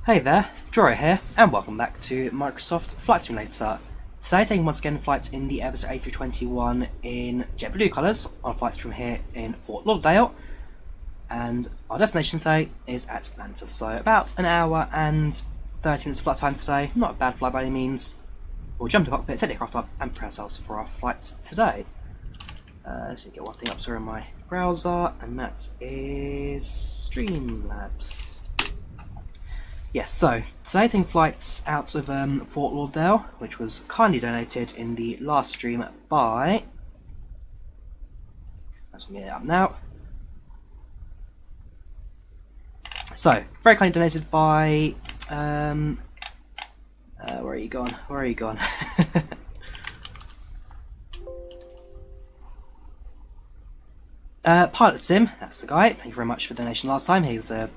Hey there, Drawyah here, and welcome back to Microsoft Flight Simulator. Today taking once again flights in the Airbus A321 in JetBlue colours on flights from here in Fort Lauderdale, and our destination today is at Atlanta, so about an hour and 30 minutes of flight time today. Not a bad flight by any means. We'll jump to the cockpit, take the aircraft up, and prepare ourselves for our flights today. Let's get one thing up here in my browser, and that is Streamlabs. Yes, so today taking flights out of Fort Lauderdale, which was kindly donated in the last stream by... Let's get it up now. So, very kindly donated by... where are you gone? Where are you gone? Pilot Sim, that's the guy. Thank you very much for the donation last time. Here's there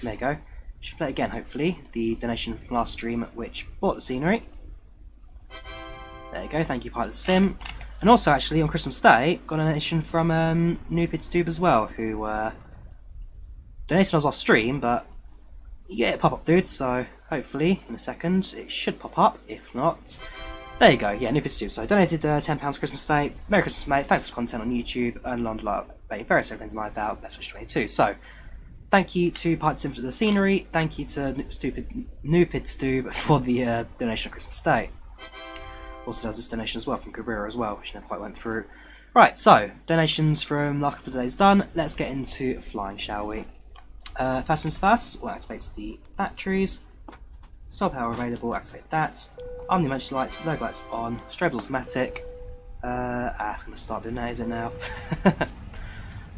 you go. Should play it again, hopefully. The donation from last stream, which bought the scenery. There you go, thank you, Pilot Sim. And also, actually, on Christmas Day, got a donation from NewPidTube as well, who donated on us off stream, but you get it pop up, dude, so hopefully, in a second, it should pop up. If not, there you go, yeah, NewPidTube. So I donated £10 Christmas Day. Merry Christmas, mate. Thanks for the content on YouTube. Earn long life, various friends in IVAO, best wish 22. So, thank you to Pilot Sim for the scenery. Thank you to NewPidTube for the donation on Christmas Day. Also does this donation as well from Cabrera as well, which never quite went through. Right, so donations from last couple of days done. Let's get into flying, shall we? First things first, we'll activate the batteries. Star power available, activate that. Arm the emergency lights, logo lights on. Strobe automatic. It's going to start doing that, is it now?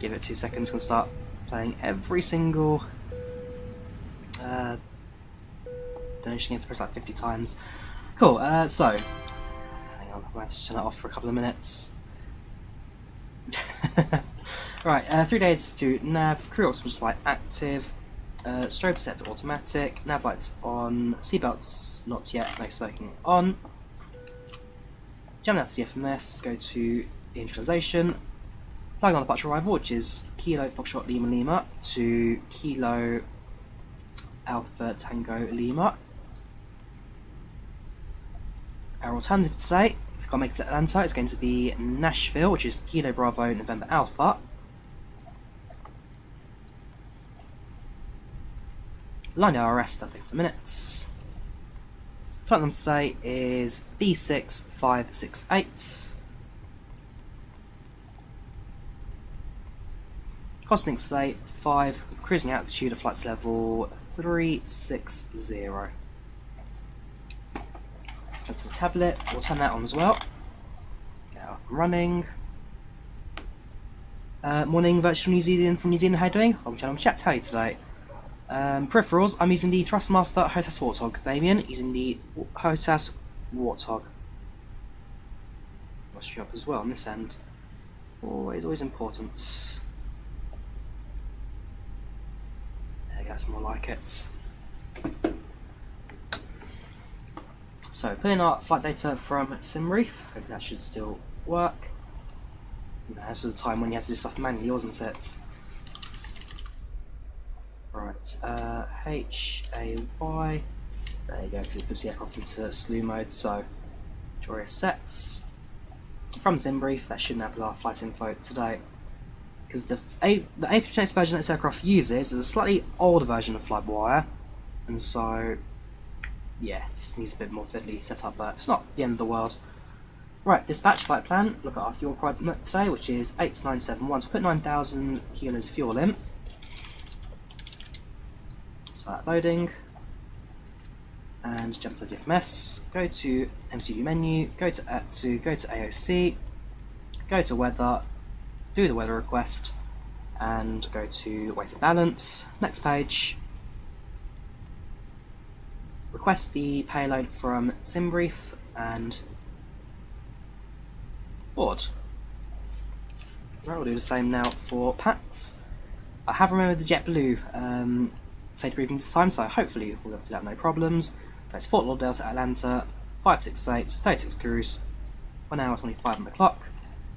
Give it 2 seconds, going to start playing every single donation. Gets pressed like 50 times. Cool. So, hang on, I have to turn that off for a couple of minutes. Right, 3 days to nav. Crew oxygen light active. Strobe set to automatic. Nav lights on. Seatbelts not yet. No smoking on. Jump out to the FMS. Go to initialization. Plug on the departure arrival, which is Kilo Foxtrot Lima Lima to Kilo Alpha Tango Lima. Our alternative today, if we can't make it to Atlanta, it's going to be Nashville, which is Kilo Bravo November Alpha. Line RS, 30 minutes. Flight number today is B6568. Costing today 5, cruising altitude of flights level 360. Go to the tablet, we'll turn that on as well. Get up and running. Morning, virtual New Zealand from New Zealand, how you doing? Welcome to channel chat, how are you today? Peripherals, I'm using the Thrustmaster HOTAS Warthog. Damien, using the HOTAS Warthog. I'll show you up as well on this end. Always important. That's more like it. So, putting our flight data from SimRief. Hopefully that should still work. This was a time when you had to do stuff manually, wasn't it? Right, HAY. There you go, because it puts the aircraft into slew mode. So, Drawyah sets. From SimRief, that should enable our flight info today. Because the A321 version that this aircraft uses is a slightly older version of FlyByWire, and so yeah, this needs a bit more fiddly setup, but it's not the end of the world. Right, dispatch flight plan. Look at our fuel requirement today, which is 8971. So put 9,000 kilos of fuel in. Start loading, and jump to the FMS. Go to MCU menu. Go to ATSU. Go to AOC. Go to weather. Do the weather request and go to weight and balance. Next page. Request the payload from SimRief and board. Right, we'll do the same now for PACX. I have remembered the JetBlue safety briefing this time, so hopefully we'll be able to do that no problems. That's Fort Lauderdale to Atlanta, 568, 36 cruise, 1 hour 25 on the clock.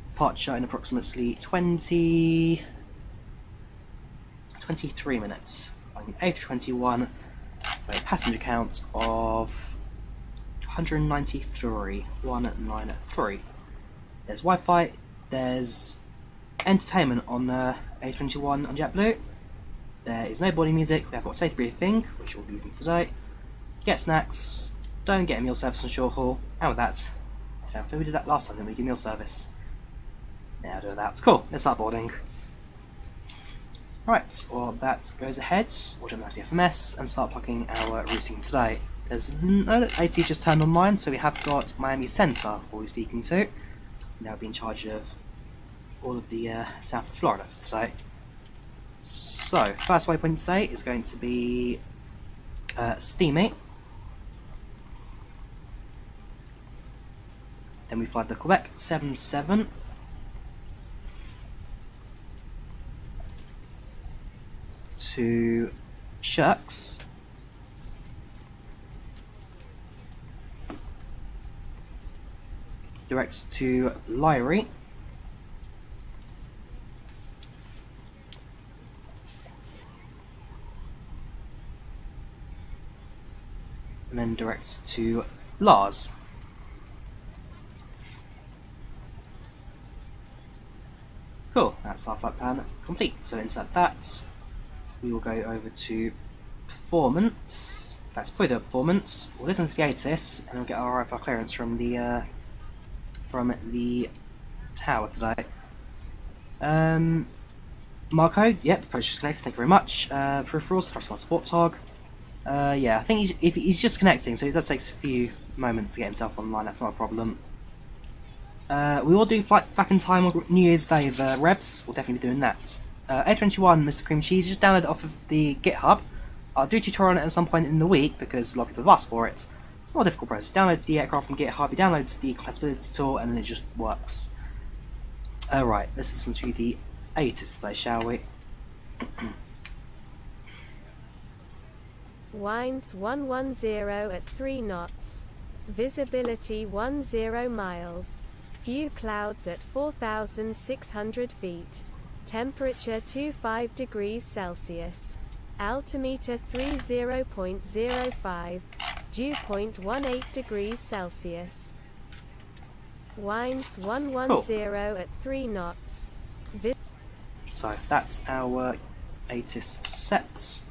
Departure in approximately 23 minutes. On the A321 a passenger count of 193. 193. There's Wi-Fi, there's entertainment on the A321 on JetBlue. There is no boarding music, we have got safe breathing, which we'll be using today. Get snacks, don't get a meal service on short haul, and with that, I think we did that last time, didn't we? Give meal service. Yeah, I'll do that. Cool, let's start boarding. Alright, well that goes ahead, we'll jump out to the FMS and start plugging our routing today. There's no AT just turned online, so we have got Miami Center we'll be speaking to. They'll be in charge of all of the south of Florida for today. So, first waypoint today is going to be Steamy. Then we fly the Quebec 77. To Shucks. Directs to Lyrie. And then directs to Lars. Cool, that's our flight plan complete. So insert that. We will go over to performance. That's probably the performance. We'll listen to the ATIS and we'll get our RFR clearance from the tower today. Marco, yep, approach disconnected, thank you very much. Peripherals, thrust on support tog. Yeah, I think he's just connecting, so it does take a few moments to get himself online, that's not a problem. We will do flight back in time on New Year's Day with Rebs, we'll definitely be doing that. A321 Mr. Cream Cheese, just download it off of the GitHub. I'll do a tutorial on it at some point in the week because a lot of people have asked for it. It's not a difficult process. Download the aircraft from GitHub, you download the compatibility tool, and then it just works. Right, let's listen to the ATIS today, shall we? Winds 110 at 3 knots. Visibility 10 miles. Few clouds at 4,600 feet. Temperature 25 degrees Celsius. Altimeter 30.05. Dew point 18 degrees Celsius. Winds 110 at 3 knots. So that's our ATIS sets.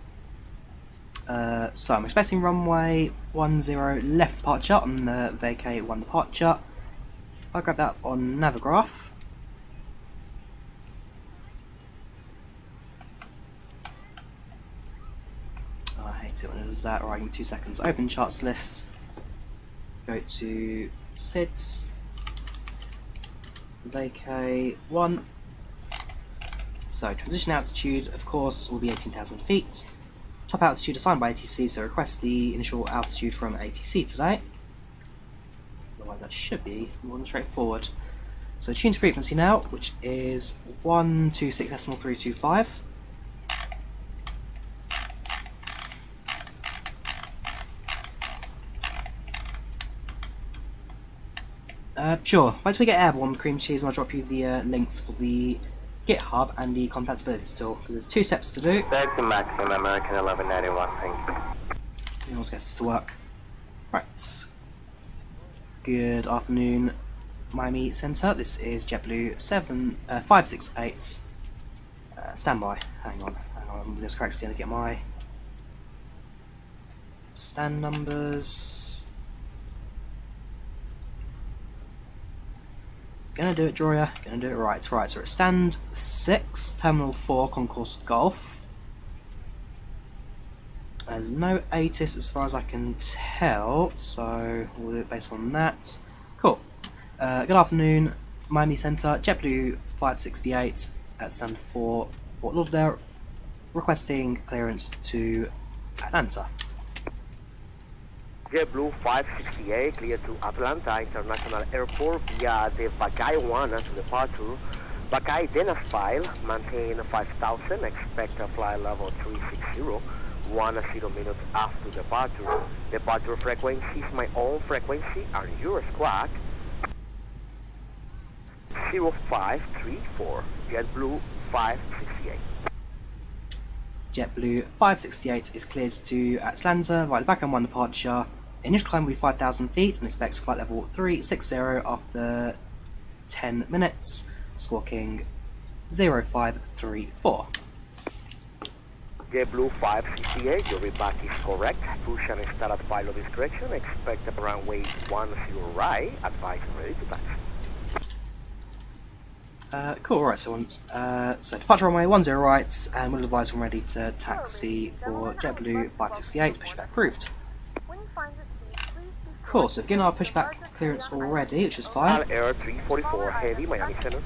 So I'm expecting runway 10 left departure on the vacay 1 departure. I'll grab that on Navigraph. Oh, I hate it when it does that. Alright, give me 2 seconds. Open charts list. Go to SIDS. Vacay 1. So transition altitude, of course, will be 18,000 feet. Top altitude assigned by ATC, so request the initial altitude from ATC today. Otherwise that should be more than straightforward. So tune to frequency now, which is 126.325. Sure, once we get airborne cream cheese, and I'll drop you the links for the GitHub and the compatibility tool, because there's 2 steps to do. Taxi maximum American 1191, thank you. It always gets to work. Right. Good afternoon, Miami Center. This is JetBlue 568. Standby. Hang on, I'm doing this correctly to get my stand numbers. Gonna do it, Drawyah. Gonna do it right. Right, so it's stand 6, terminal 4, concourse golf. There's no ATIS as far as I can tell, so we'll do it based on that. Cool. Good afternoon, Miami Center, JetBlue 568 at stand 4, Fort Lauderdale, requesting clearance to Atlanta. JetBlue 568 clear to Atlanta International Airport via the Vacay 1 to departure. Vacay Dennis file, maintain 5,000, expect a fly level 360, 10 minutes after departure. Departure frequency is my own frequency and your squawk. 0534, JetBlue 568. JetBlue 568 is cleared to Atlanta via the back-end 1 departure. Initial climb will be 5,000 feet and expects flight level 360 after 10 minutes, squawking 0534. JetBlue 568, your reback is correct. Push and start at flight level direction. Expect a runway 10 right. Advise ready to taxi. Cool, right, so departure runway 10 right, and we'll advise when ready to taxi for JetBlue 568, pushback approved. Cool, so begin our pushback clearance already, which is fine. Air 344 Heavy, Miami Center.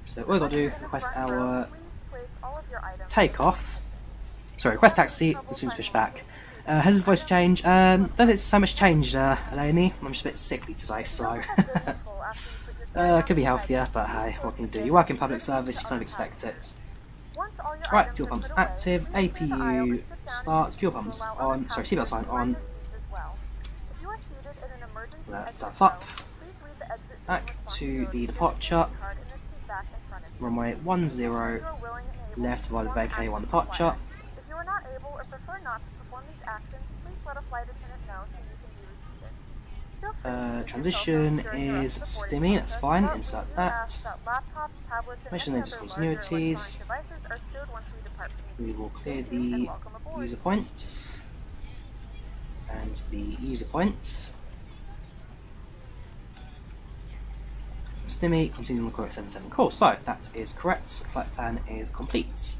So all we've got to do, request our takeoff. Sorry, request taxi as soon as pushback. Has his voice changed? Don't think it's so much changed, Eleni. I'm just a bit sickly today, so... could be healthier, but hey, what can you do? You work in public service, you kind of expect it. Right, fuel pumps active, APU starts, fuel pumps on, sorry, seatbelt sign on. Let's start up. Back to the departure. Runway 10 left via the vacay 1 departure. Transition is stimmy, that's fine, insert that. Mission name discontinuities. We will clear the user point and the user point. Stimmy, continue on the correct 77. Cool, so that is correct. Flight plan is complete.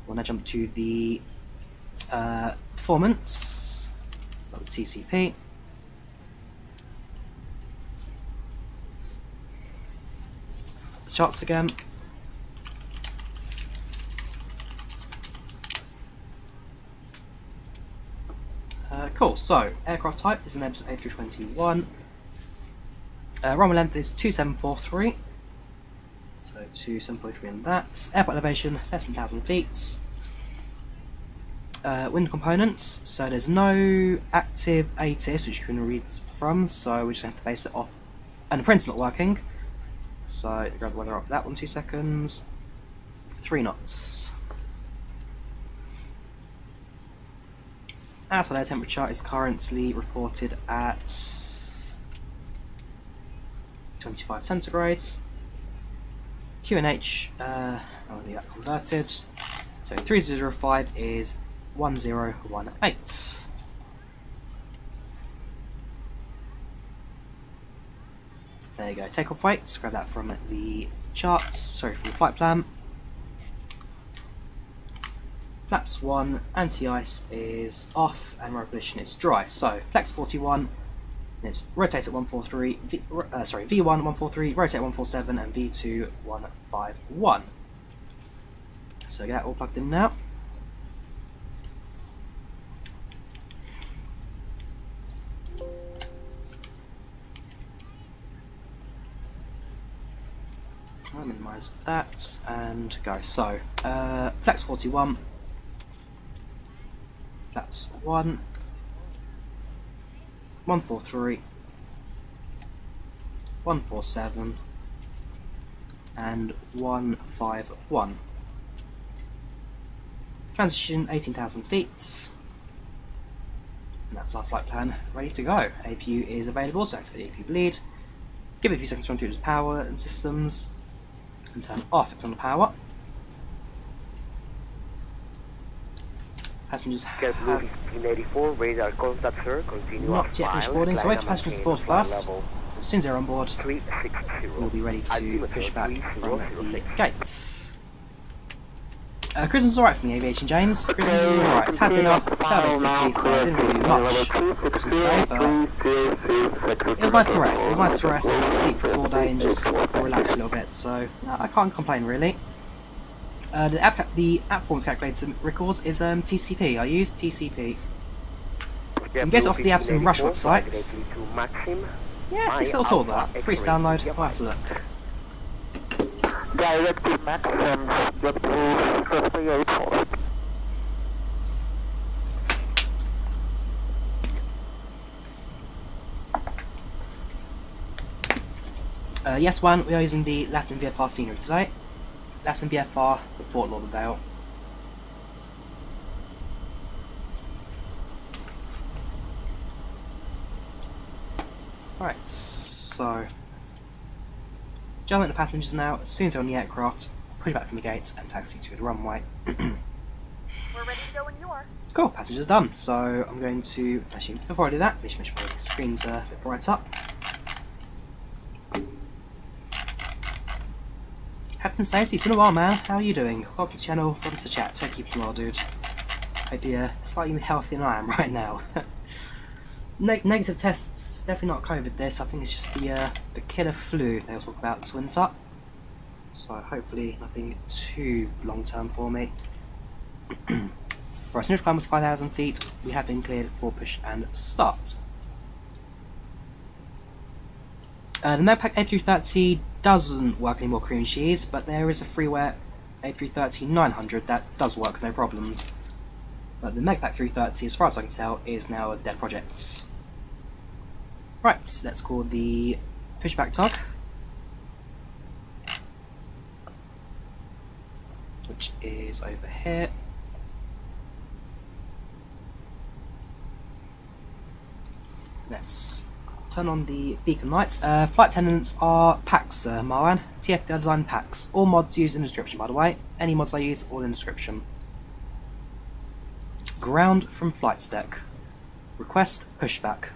We'll now jump to the performance of the TCP. Charts again. Cool, so aircraft type is an Airbus A321. Runway length is 2743. So 2743 in that. Airport elevation less than 1,000 feet. Wind components, so there's no active ATIS which you can read from, so we just have to base it off. And the printer's not working. So grab the weather off that one, 2 seconds. 3 knots. Outside air temperature is currently reported at 25 centigrade. QNH, I'll need that converted. So 3005 is 1018. There you go, takeoff weights, grab that from the charts, sorry, from the flight plan. Flaps 1, anti-ice is off, and rotor position is dry. So, flex 41, it's rotate at 143, V1 143, rotate at 147, and V2 151. So get that all plugged in now. I'll minimise that and go. So, flex 41, flaps 1, 143, 147, and 151. Transition 18,000 feet. And that's our flight plan ready to go. APU is available, so let's get the APU bleed. Give it a few seconds to run through the power and systems. And turn off external power. Passengers have 1584, radar contact, sir. Continue not yet finished boarding, so wait for passengers to board first. As soon as they're on board, 360. we'll be ready to push back from the gates. Cruising's alright from the aviation, James. Cruising is alright. It's had dinner, felt a bit sickly, so I didn't really do much to stay, but it was nice to rest. It was nice to rest and sleep for a full day and just relax a little bit, so I can't complain really. The app performance calculator records is TCP. I use TCP. You can get it off the Apps and Rush websites. Yeah, it's this little tool there. Free to download. I'll have to look. Direct Max and JetBlue 384. Yes, one, we are using the LatinVFR scenery today. LatinVFR, Fort Lauderdale. Right, so jumping the passengers now. As soon as they're on the aircraft, push back from the gates and taxi to the runway. We're ready to go when you are. Cool, passengers done. So I'm going to, actually before I do that, make sure the screen's a bit bright up. Captain Safety, it's been a while, man. How are you doing? Welcome to the channel, welcome to the chat. Hope you're keeping well, dude. Hope you're slightly healthier than I am right now. Negative tests, definitely not COVID this. I think it's just the killer flu they'll talk about this winter. So hopefully nothing too long term for me. For our initial climb was 5,000 feet. We have been cleared for push and start. The MegaPack A330 doesn't work anymore, cream cheese, but there is a freeware A330-900 that does work no problems. But the MegaPack 330, as far as I can tell, is now a dead project. Right, let's call the pushback tug, which is over here. Let's turn on the beacon lights. Flight attendants are PACX, Marwan. TFDi design PACX. All mods used in the description, by the way. Any mods I use, all in the description. Ground from flight deck. Request pushback.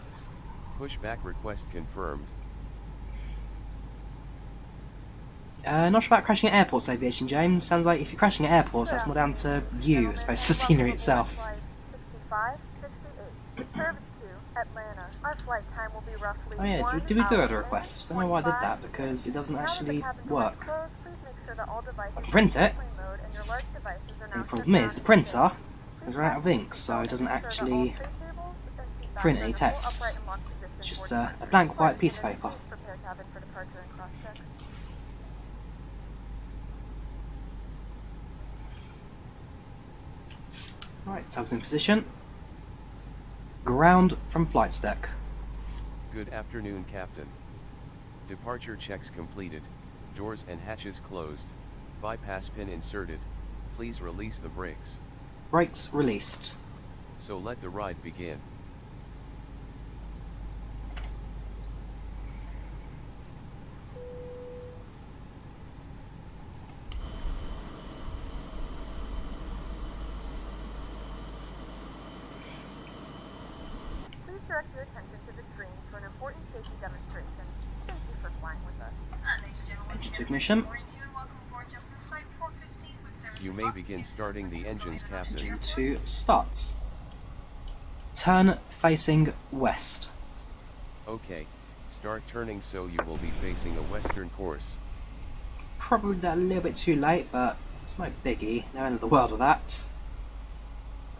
Pushback request confirmed. Not sure about crashing at airports, Aviation James. Sounds like if you're crashing at airports, that's more down to you as opposed to the scenery itself. 6568. Service to Atlanta. Our flight time will be roughly Oh yeah, did we do a request? I don't know why I did that, because it doesn't actually work. I can print it. And the problem is, the printer is run out of ink, so it doesn't actually print any text. It's just a blank white piece of paper. Right, tug's in position. Ground from flight deck. Good afternoon, Captain. Departure checks completed. Doors and hatches closed. Bypass pin inserted. Please release the brakes. Brakes released. So let the ride begin. Please direct your attention to the screen for an important safety demonstration. Thank you for flying with us. Engine to ignition. You may begin starting the engines, Captain. Engine to start. Turn facing west. Okay, start turning so you will be facing a western course. Probably that a little bit too late, but it's no biggie. No end of the world with that.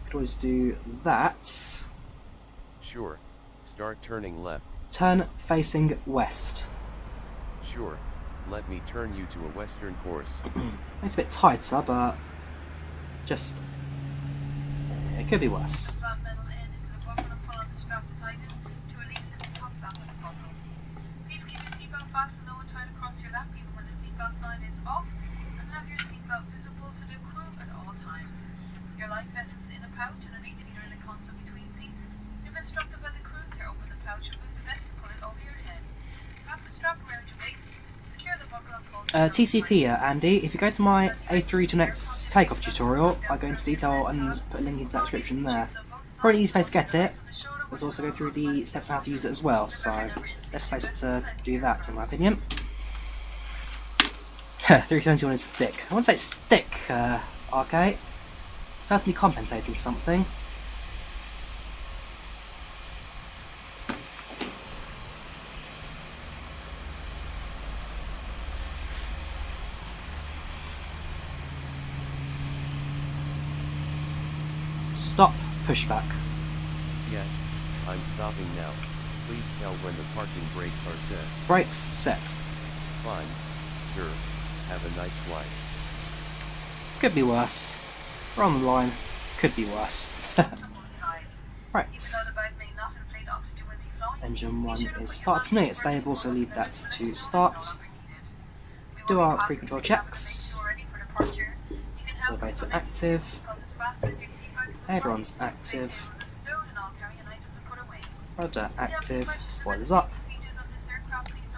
Could always do that. Sure. Start turning left. Turn facing west. Sure. Let me turn you to a western course. It's a bit tighter, but just it could be worse. TCP, Andy, if you go to my A32NX takeoff tutorial, I go into detail and put a link into that description there. Probably the easiest place to get it. Let's also go through the steps on how to use it as well, so best place to do that in my opinion. 321 is thick. I wouldn't say it's thick, RK. It's certainly compensating for something. Stop pushback. Yes, I'm stopping now. Please tell when the parking brakes are set. Brakes set. Fine, sir. Have a nice flight. Could be worse. We're on the line. Could be worse. Right. Engine 1 is starting. It's stable, so leave that to start. Do our pre-control checks. Elevator active. Ailerons active. Rudder active. Spoilers up.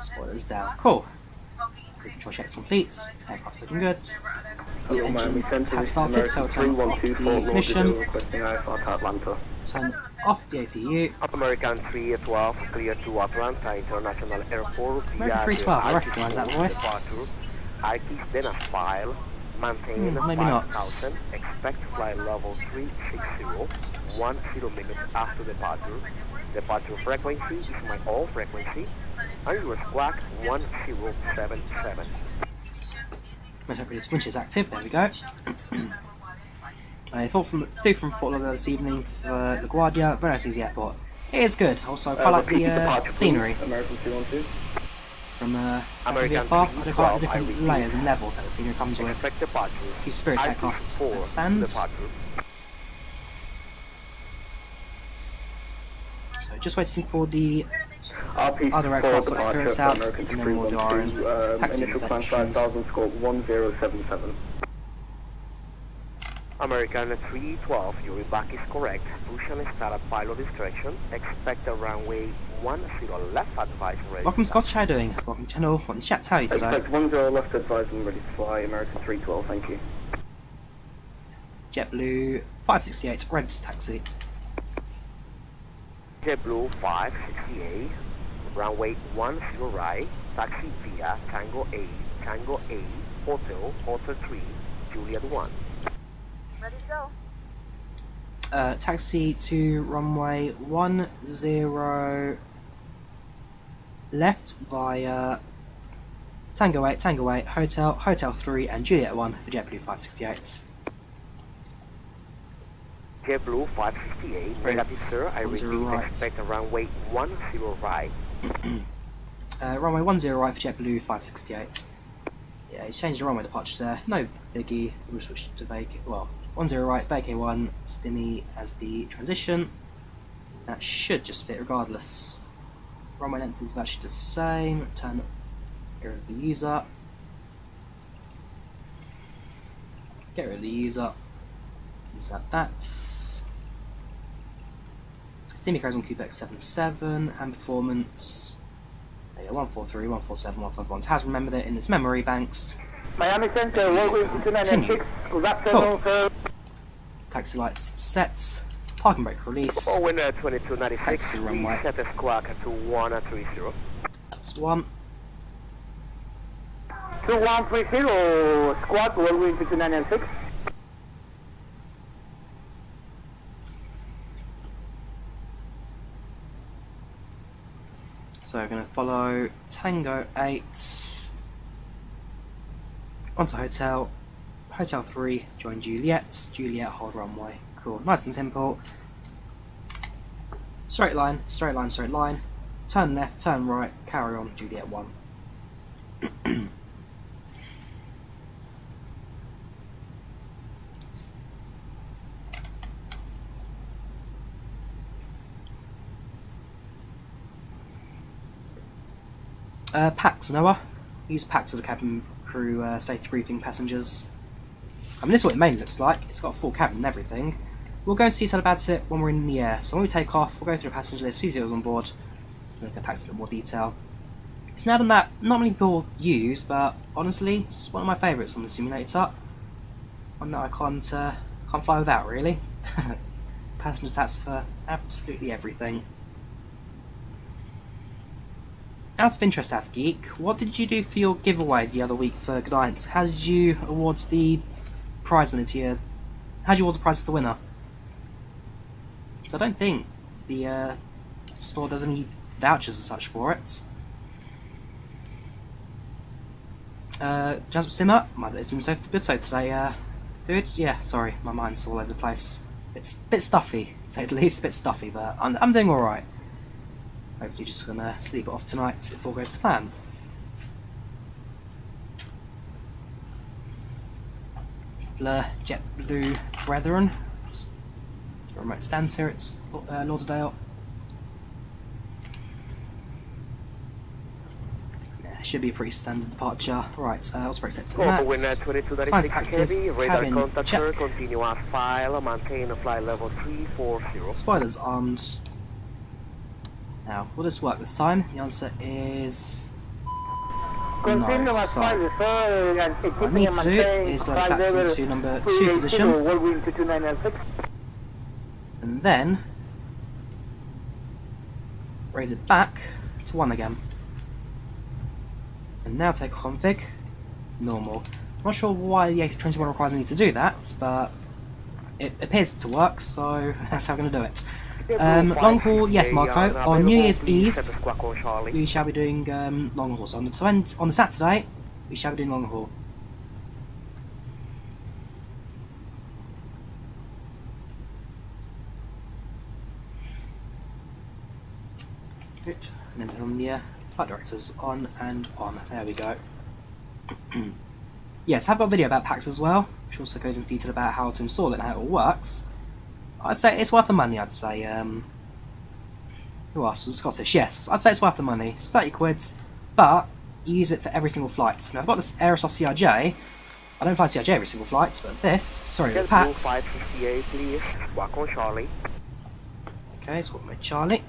Spoilers down. Cool. Control checks complete. Aircraft's looking good. The engine have started, so I'll turn off the ignition. Turn off the APU. American 312, clear to Atlanta International Airport via American 312, I recognise that voice. IT's dinner file, maintain maybe not. 5,000, expect flight level 360, 10 minutes after departure. Departure frequency is my all frequency, and your squawk 1077. Winch is active, there we go. I flew from Fort Lauderdale this evening for LaGuardia, very nice easy airport. It is good, also I like the scenery American 212. from LatinVFR. I quite the different layers and levels that the scenery comes with. Expect departure. These Spirit aircraft that stand. So just waiting for the other aircraft to experience out, and then we'll do our own taxi sections. American 312, your back is correct. Push and start at pilot discretion. Expect a runway 10 left advice ready. Welcome Scottish, how are you doing? Welcome channel, welcome to chat, how are you today? Expect 10 left advice and ready to fly. American 312, thank you. JetBlue 568, ready to taxi. JetBlue 568, runway 10 right, taxi via Tango A, Hotel 3, Juliet 1. Ready to go. Taxi to runway 10 left via Tango 8, Hotel 3 and Juliet 1 for JetBlue 568. JetBlue 568, negative sir, I repeat, right. expect a runway 10 right. Runway 10 right for JetBlue 568. Yeah, he's changed the runway departure there, no biggie, we'll switch to vacay, well, 10 right, vacay 1, stimmy as the transition. That should just fit regardless. Runway length is actually the same, turn, get rid of the user. Get rid of the user. Insert that. Stimmy carries on QPX 77 and performance. There you go, 143, 147, 151. Has remembered it in its memory banks. Miami Center, Continue. Good afternoon, sir. Taxi lights set. Parking brake release. Winner 2296, Taxi runway. set a squawk to 130. That's one. 2130, squawk, runway 2296. So we're going to follow Tango 8 onto Hotel 3, join Juliet, hold runway. Cool, nice and simple. Straight line, turn left, turn right, carry on, Juliet 1. PACX, Noah. Use PACX as a cabin crew safety briefing passengers. I mean, this is what it mainly looks like. It's got a full cabin and everything. We'll go into detail about it when we're in the air. So when we take off, we'll go through the passenger list, who's on board, and look at PACX in a bit more detail. It's an add-on that not many people use, but honestly, it's one of my favourites on the simulator. One that I can't fly without, really. Passenger stats for absolutely everything. Out of interest, AvGeek, what did you do for your giveaway the other week for Gdańsk? How did you award the prize winner to you? How did you award the prize to the winner? I don't think the store does any vouchers and such for it. JetBlue, it's been so good so today, dude. Yeah, sorry, my mind's all over the place. It's a bit stuffy, to say the least, a bit stuffy, but I'm doing alright. Hopefully just gonna sleep it off tonight if all goes to plan. JetBlue brethren, just remote stands here, it's Lauderdale. Yeah, should be a pretty standard departure. Right, autobrake set to max. Science active, cabin check. Continue as file, maintain a flight level 340. Spoilers armed. Now, will this work this time? The answer is No, so what I need to do is let it collapse into number 2 position, and then raise it back to 1 again. And now take config, normal. I'm not sure why the A321 requires me to do that, but it appears to work, so that's how I'm going to do it. Long haul, yes, Marco. On New Year's Eve, we shall be doing long haul. So on the Saturday, we shall be doing long haul. Good. And then turn the flight directors on and on. There we go. Yes, I've got a video about PACX as well, which also goes into detail about how to install it and how it all works. I'd say it's worth the money, I'd say. Who else was Scottish? Yes, I'd say it's worth the money. It's 30 quid, but you use it for every single flight. Now, I've got this Aerosoft CRJ. I don't fly CRJ every single flight, but this, sorry, the PACX. 558, please. Squawk on Charlie. Okay, squawk my Charlie.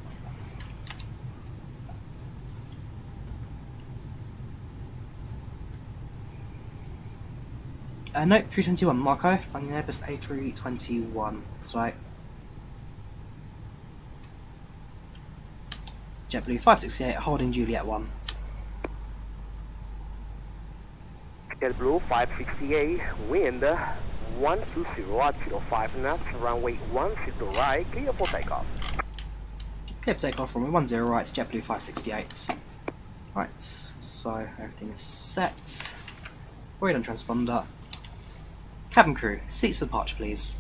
Nope, 321, Marco. Flying the Airbus A321. That's right. JetBlue 568, holding Juliet 1. JetBlue 568, wind 120 at 05 knots, runway 10 right, clear for takeoff. Clear for takeoff, runway 10 right, JetBlue 568. Right, so everything is set. We're on transponder. Cabin crew, seats for departure, please.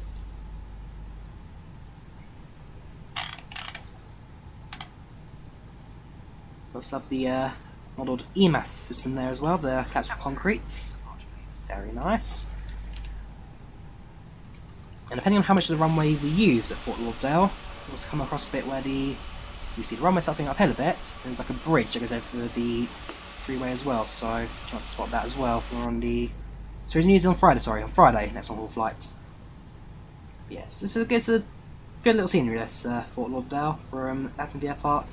Also have the modelled EMAS system there as well, the caps for concretes. Very nice. And depending on how much of the runway we use at Fort Lauderdale, we'll come across a bit where you see the runway starts going uphill a bit, and there's like a bridge that goes over the freeway as well, so chance to spot that as well if we're on the... So he's using on Friday, sorry, on Friday, next on all flights. Yes, it's a good little scenery, this Fort Lauderdale for LatinVFR.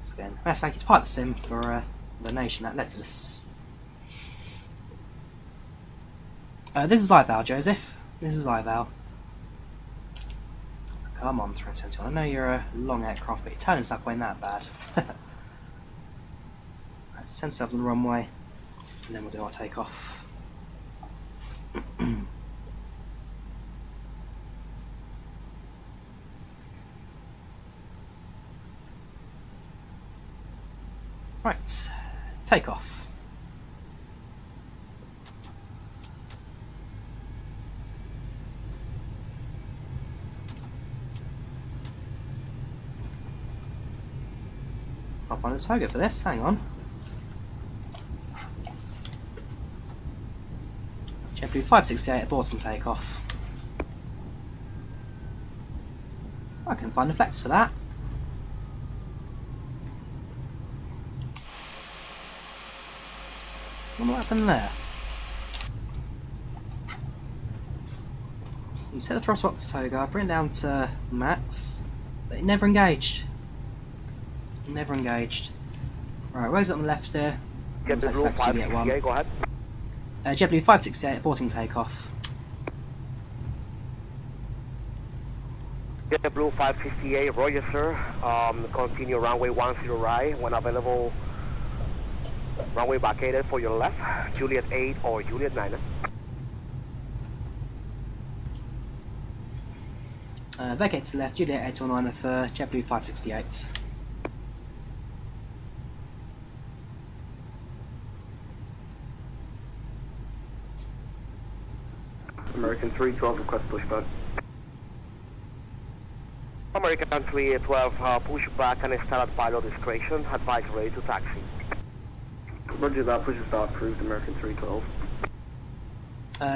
So again, best thank you to Pilot Sim for the donation that led to this. This is IVAO, Joseph. This is IVAO. Come on, 321. I know you're a long aircraft, but your turning's not going that bad. Let's send ourselves on the runway, and then we'll do our takeoff. Right, take off. I'll find a target for this, hang on. JetBlue 568 abort and take off. I can find a flex for that. What happened there? So you set the throttle up to toga, bring it down to max, but it never engaged. It never engaged. Right, raise it on the left there. JetBlue 568, go ahead. JetBlue 568, aborting takeoff. JetBlue 558, roger sir. Continue runway 10 right, when available. Runway vacated for your left, Juliet 8 or Juliet 9. Vacate to left, Juliet 8 or 9 for JetBlue 568. American 312, request pushback. American 312, pushback and start at pilot discretion, advise ready to taxi. Roger that, push start approved, American 312.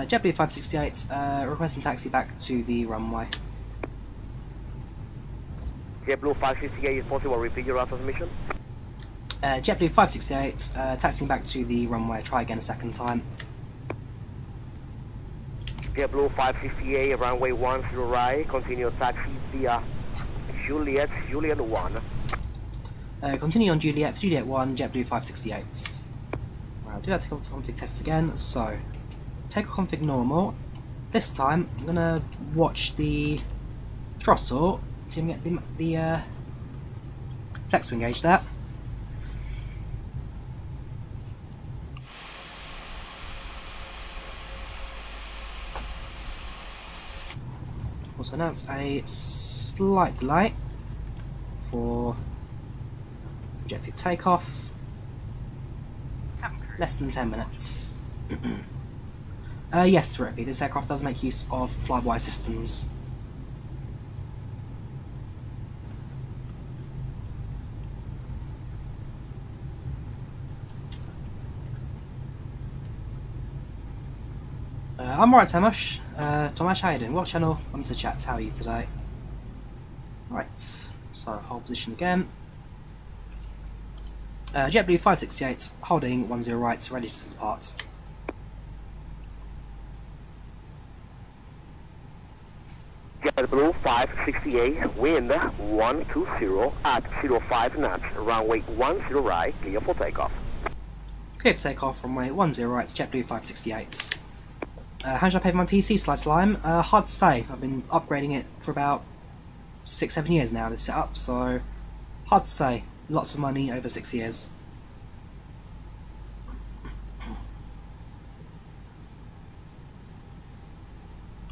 JetBlue 568, requesting taxi back to the runway. JetBlue 568, is possible, repeat your transmission. JetBlue 568, taxiing back to the runway, try again a second time. JetBlue 568, runway 10 right, continue taxi via Juliet 1. Continue on Juliet 1, JetBlue 568. Right, I'll do that takeoff config test again. So, takeoff config normal. This time, I'm going to watch the throttle, see if I can get the flex to engage that. Also announced a slight delay for projected takeoff. Less than 10 minutes. Yes, to repeat, this aircraft does make use of fly-by-wire systems. I'm alright, Tomasz. Tomasz, how are you doing? What channel? I'm to chat. How are you today? Right, so hold position again. JetBlue 568, holding 10 right, ready to depart. JetBlue 568, wind 120 at 05 knots, runway 10 right, clear for takeoff. Clear for takeoff, runway 10 right, JetBlue 568. How should I pay for my PC, Slice Lime? Hard to say. I've been upgrading it for about 6-7 years now, this setup, so hard to say. Lots of money over 6 years.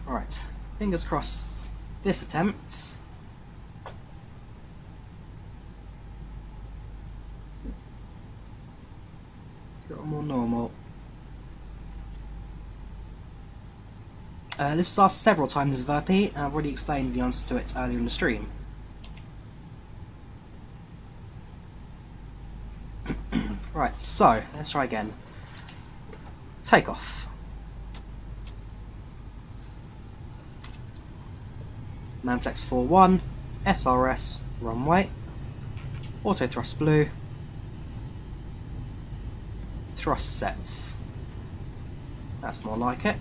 Alright, fingers crossed this attempt. Got more normal. This was asked several times of Verpy, and I've already explained the answer to it earlier in the stream. Right, so, let's try again. Takeoff. Manflex 41, SRS, runway, auto thrust blue, thrust sets. That's more like it.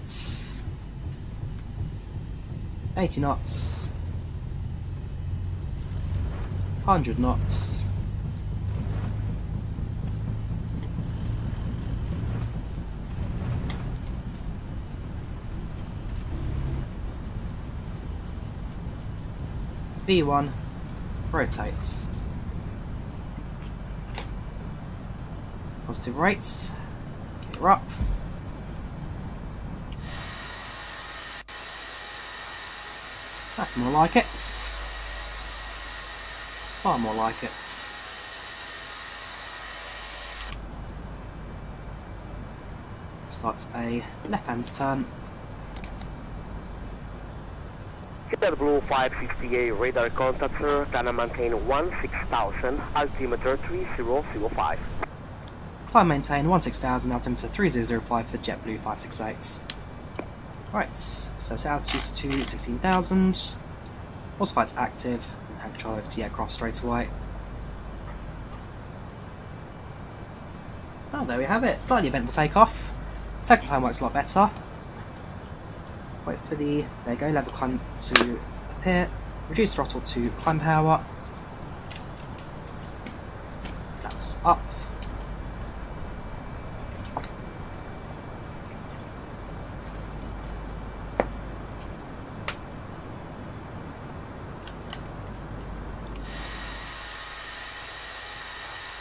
80 knots, 100 knots, V1 rotates. Positive rates, get her up. That's more like it. Far more like it. Starts a left-hand turn. JetBlue 568 radar contact, sir. Can maintain 16,000, altimeter 3005. Climb maintain 16,000, altimeter 3005 for JetBlue 568. Right, so set altitude to 16,000. Autopilot's active. Hand control over to the aircraft straight away. Oh, there we have it. Slightly eventful takeoff. Second time works a lot better. Wait for the, there you go, level climb to appear. Reduce throttle to climb power. That's up.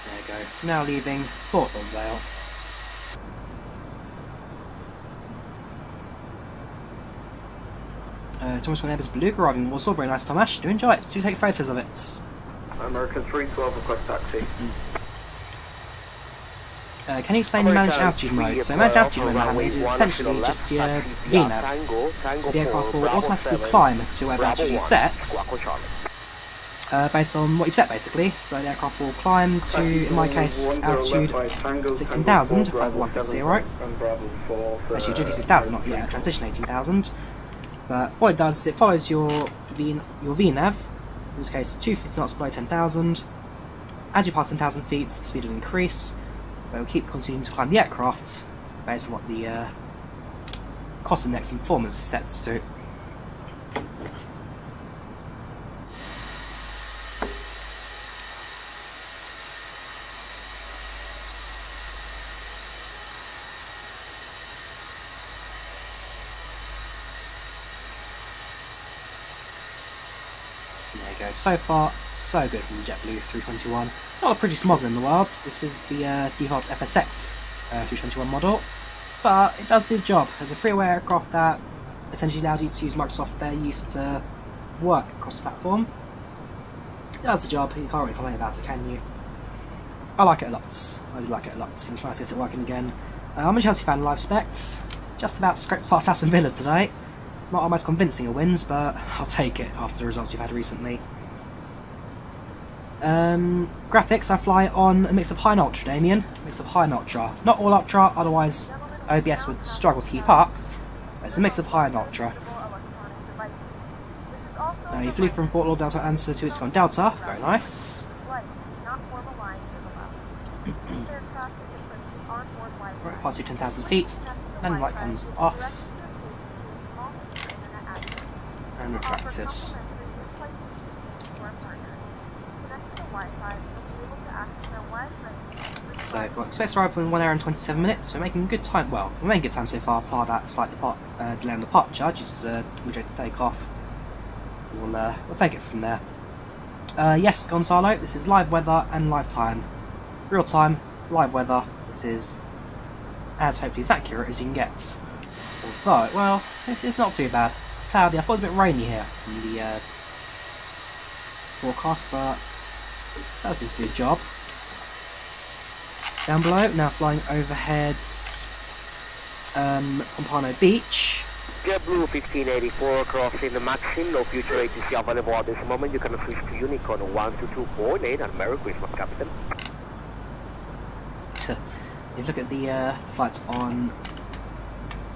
There you go. Now leaving Fort Lauderdale. Thomas from Airbus Beluga arriving in Warsaw. Very nice, Tomasz. Do enjoy it. Do take photos of it. American 312 request taxi. Can you explain the managed altitude mode? So managed altitude mode, Mohammed, is essentially just your VNAV. So the aircraft will automatically climb to whatever altitude you set, based on what you've set basically. So the aircraft will climb to, in my case, altitude 16,000 over 160. Actually, duty 6,000, not yet, transition 18,000. But what it does is it follows your VNAV, in this case 250 knots below 10,000. As you pass 10,000 feet, the speed will increase, but it will keep continuing to climb the aircraft based on what the cost index and performance is set to. There you go. So far, so good from the JetBlue 321. Not the prettiest model in the world. This is the default FSX 321 model, but it does do the job. As a freeware aircraft that essentially allowed you to use Microsoft Fair Use to work across the platform. It does the job. You can't really complain about it, can you? I like it a lot. I do like it a lot. It's nice to get it working again. I'm a Chelsea fan. Live specs. Just about scraped past Aston Villa today. Not our most convincing of wins, but I'll take it after the results we've had recently. Graphics, I fly on a mix of high and ultra, Damien. A mix of high and ultra. Not all ultra, otherwise OBS would struggle to keep up. But it's a mix of high and ultra. You flew from Fort Lauderdale to answer to its Delta. Very nice. Right, past 10,000 feet. And light comes off. And retracted. So we've got space arrival in 1 hour and 27 minutes, so we're making good time. Well, we're making good time so far, apart that slight delay on departure due to the rejected takeoff. We'll take it from there. Yes, Gonzalo, this is live weather and live time. Real time, live weather. This is as hopefully as accurate as you can get. Although, well, it's not too bad. It's cloudy. I thought it was a bit rainy here from the forecast, but that seems to do the job. Down below, now flying overhead Pompano Beach. JetBlue 1584 crossing the Maxim, no future ATC available at this moment. You can switch to Unicorn 122 coordinate and Merry Christmas, Captain. If you look at the flights on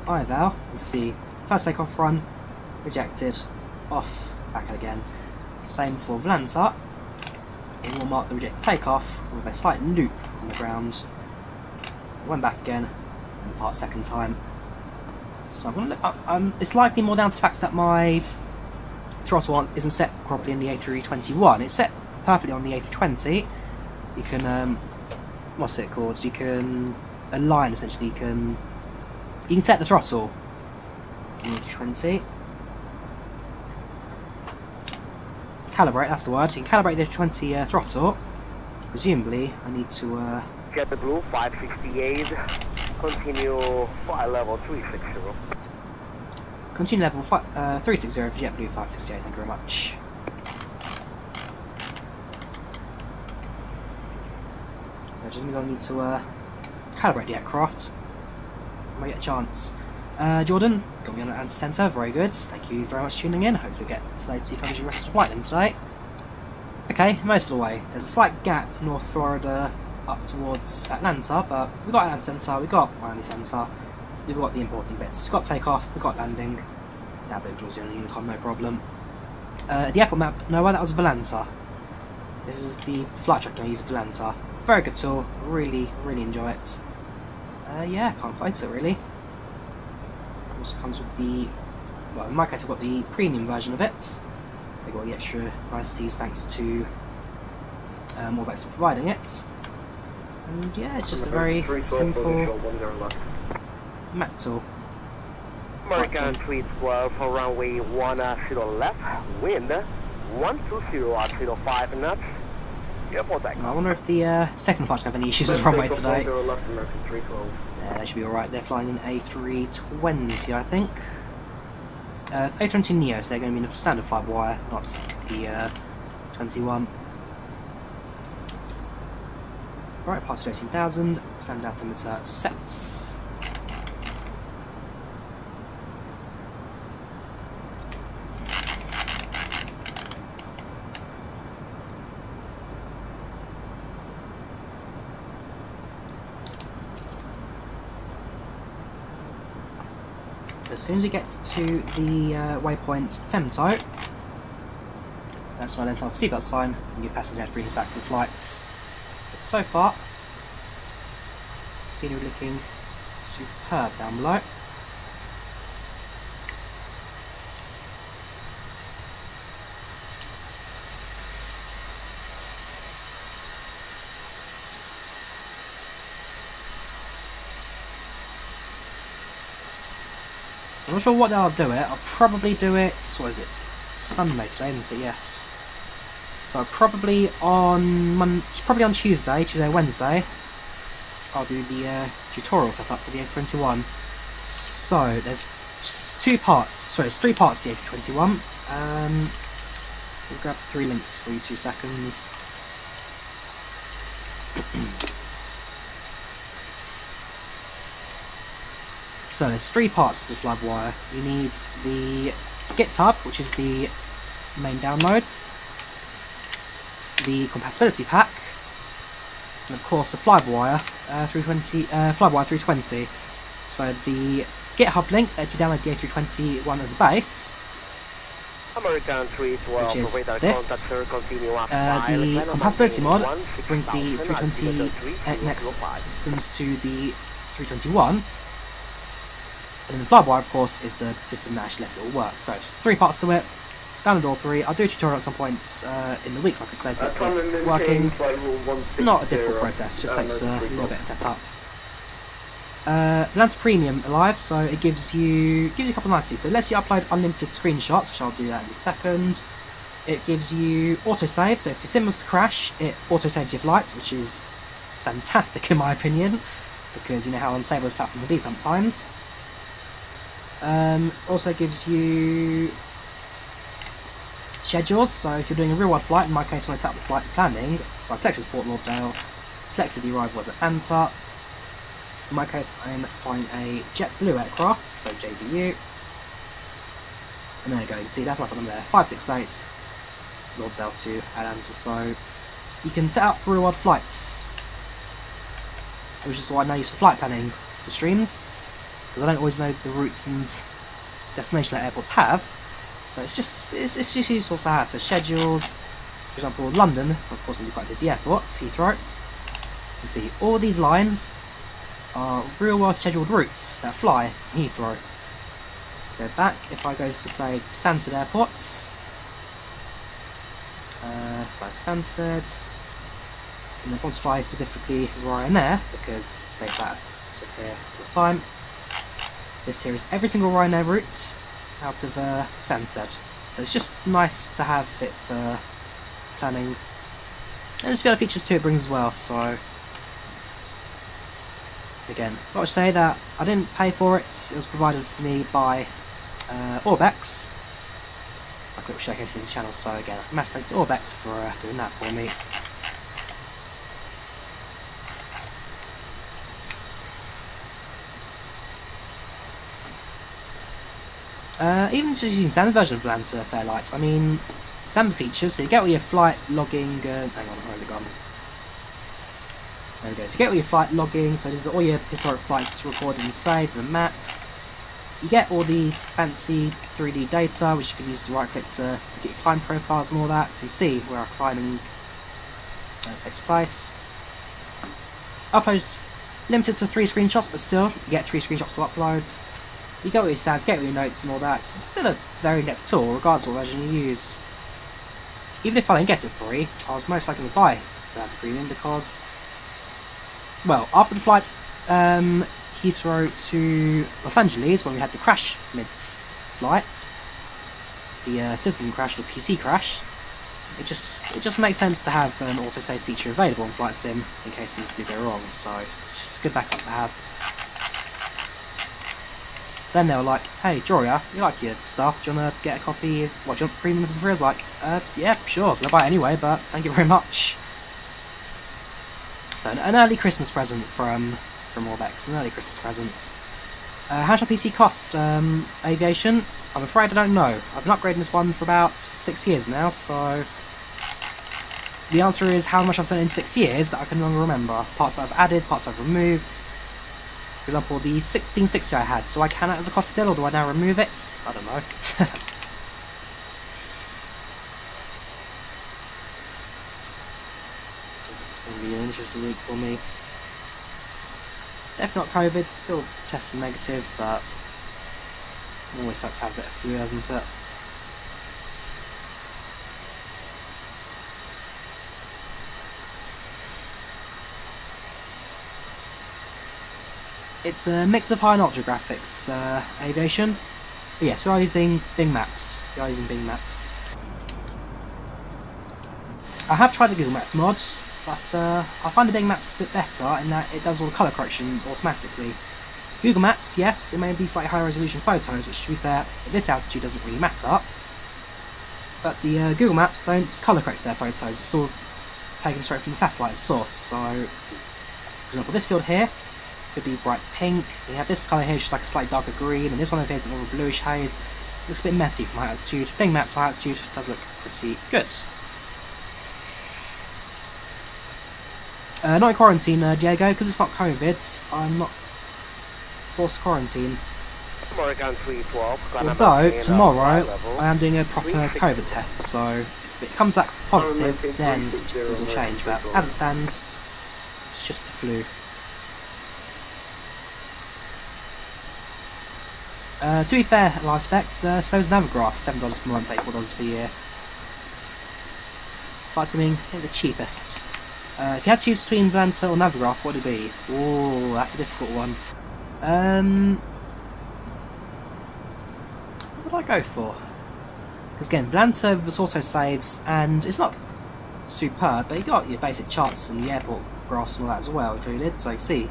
IVAO, you see first takeoff run, rejected, off, back again. Same for Volanta. It will mark the rejected takeoff with a slight loop on the ground. Went back again, and depart second time. So I'm gonna look, it's likely more down to the fact that my throttle isn't set properly in the A321. It's set perfectly on the A320. You can what's it called? You can align essentially. You can set the throttle on the A320. Calibrate, that's the word. You can calibrate the 20 throttle. Presumably, I need to. JetBlue 568, continue flight level 360. Continue level 360 for JetBlue 568, thank you very much. That just means I need to calibrate the aircraft. I might get a chance. Jordan, got me on an anti-centre, very good. Thank you very much for tuning in. Hopefully get flight to coverage the rest of the flight then today. Okay, most of the way. There's a slight gap North Florida up towards Atlanta, but we've got Atlanta Centre, we've got Miami Centre, we've got the important bits. We've got takeoff, we've got landing. That bit was the only Unicorn, no problem. The airport map, nowhere, that was Volanta. This is the flight track I use, Volanta. Very good tool, really enjoy it. Yeah, can't fight it really. Also comes with the, well in my case I've got the premium version of it, so they've got the extra niceties thanks to Morbex for providing it. And yeah, it's just a very simple map tool. American 312 for runway 10 left, wind 120 at 05 knots. I wonder if the second part have any issues with runway today. Yeah, they should be alright. They're flying in A320, I think. A320 Neo, so they're going to be in a standard FlyByWire, not the 21. Right, past 18,000, standard altimeter set. As soon as it gets to the waypoint Femto, that's when I lent off seatbelt sign and your passenger frees back for flights. But so far, scenery looking superb down below. I'm not sure what day I'll do it. I'll probably do it, what is it, Sunday today, isn't it? Yes. So probably on Tuesday, Wednesday, I'll do the tutorial setup for the A321. So there's three parts to the A321. We'll grab 3 links for you, 2 seconds. So there's 3 parts to the FlyByWire. You need the GitHub, which is the main downloads, the compatibility pack, and of course the FlyByWire FlyByWire 320. So the GitHub link lets you download the A321 as a base, American 312, which is radar this. contact, continue up The compatibility mod brings the 320NX systems to the 321. And then the FlyByWire, of course, is the system that actually lets it all work. So, 3 parts to it. Download all 3. I'll do a tutorial at some points in the week, like I said, to get it working. It's not a difficult process, just takes a little bit of setup. Volanta Premium alive, so it gives you a couple of niceties. So it lets you upload unlimited screenshots, which I'll do that in a second. It gives you autosave, so if your sim was to crash, it autosaves your flights, which is fantastic in my opinion, because you know how unstable this platform can be sometimes. Also gives you schedules, so if you're doing a real world flight, in my case when I set up the flights planning, so I selected Fort Lauderdale, selected the arrival was at Atlanta. In my case I'm flying a JetBlue aircraft, so JBU, and there you go, you can see that's my flight number there, 568 Lauderdale to Atlanta. So you can set up real world flights, which is what I now use for flight planning for streams, because I don't always know the routes and destinations that airports have, so it's just useful to have. So schedules, for example, London, of course, will be quite a busy airport, Heathrow. You can see all these lines are real world scheduled routes that fly in Heathrow. Go back, if I go for say Stansted airports, so Stansted, and if I want to fly specifically Ryanair, because they pass here all the time. This here is every single Ryanair route out of Stansted. So it's just nice to have it for planning. And there's a few other features too it brings as well, so again, I would say that I didn't pay for it, it was provided for me by Orbex. It's like a little showcase in the channel, so again, massive thanks to Orbex for doing that for me. Even just using standard version of LatinVFR lights, I mean, standard features, so you get all your flight logging, hang on, where has it gone? There we go, so you get all your flight logging, so this is all your historic flights recorded and saved in the map. You get all the fancy 3D data, which you can use to right click to get your climb profiles and all that, so you see where our climbing takes place. Uploads limited to 3 screenshots, but still, you get 3 screenshots to upload. You get all your stats, get all your notes and all that. It's still a very in-depth tool, regardless of what version you use. Even if I didn't get it free, I was most likely to buy that premium because, well, after the flight Heathrow to Los Angeles, when we had the crash mid-flight, the system crash or PC crash, it just makes sense to have an autosave feature available in Flight Sim in case things do go wrong. So it's just a good backup to have. Then they were like, hey Drawyah, you like your stuff, do you want to get a copy, what, do you want premium for free? I was like, yeah, sure, I was going to buy it anyway, but thank you very much. So an early Christmas present from Orbex, an early Christmas present. How much my PC cost? Aviation? I'm afraid I don't know. I've been upgrading this one for about 6 years now, so the answer is how much I've spent in 6 years that I can no longer remember. Parts I've added, parts I've removed. For example, the 1660 I had, so I count it as a cost still, or do I now remove it? I don't know. It'll be an interesting week for me. Definitely not COVID, still testing negative, but it always sucks to have a bit of flu, doesn't it? It's a mix of high and ultra graphics aviation. But yes, we are using Bing Maps. I have tried the Google Maps mod, but I find the Bing Maps a bit better in that it does all the colour correction automatically. Google Maps, yes, it may be slightly higher resolution photos, which to be fair, at this altitude doesn't really matter. But the Google Maps don't colour correct their photos, it's all taken straight from the satellite source. So, for example, this field here could be bright pink, and you have this colour here which is like a slightly darker green, and this one over here is more of a bluish haze. It looks a bit messy from high altitude. Bing Maps high altitude does look pretty good. Not in quarantine, Diego, because it's not COVID. I'm not forced to quarantine. American 312. Although, tomorrow, I am doing a proper COVID test, so if it comes back positive, then things will change, but as it stands, it's just the flu. To be fair, live specs, so is Navigraph, $7 per month, $84 per year. But something the cheapest. If you had to choose between Volanta or Navigraph, what would it be? Oh, that's a difficult one. What would I go for? Because again, Volanta with autosaves, and it's not superb, but you got your basic charts and the airport graphs and all that as well included. So you can see,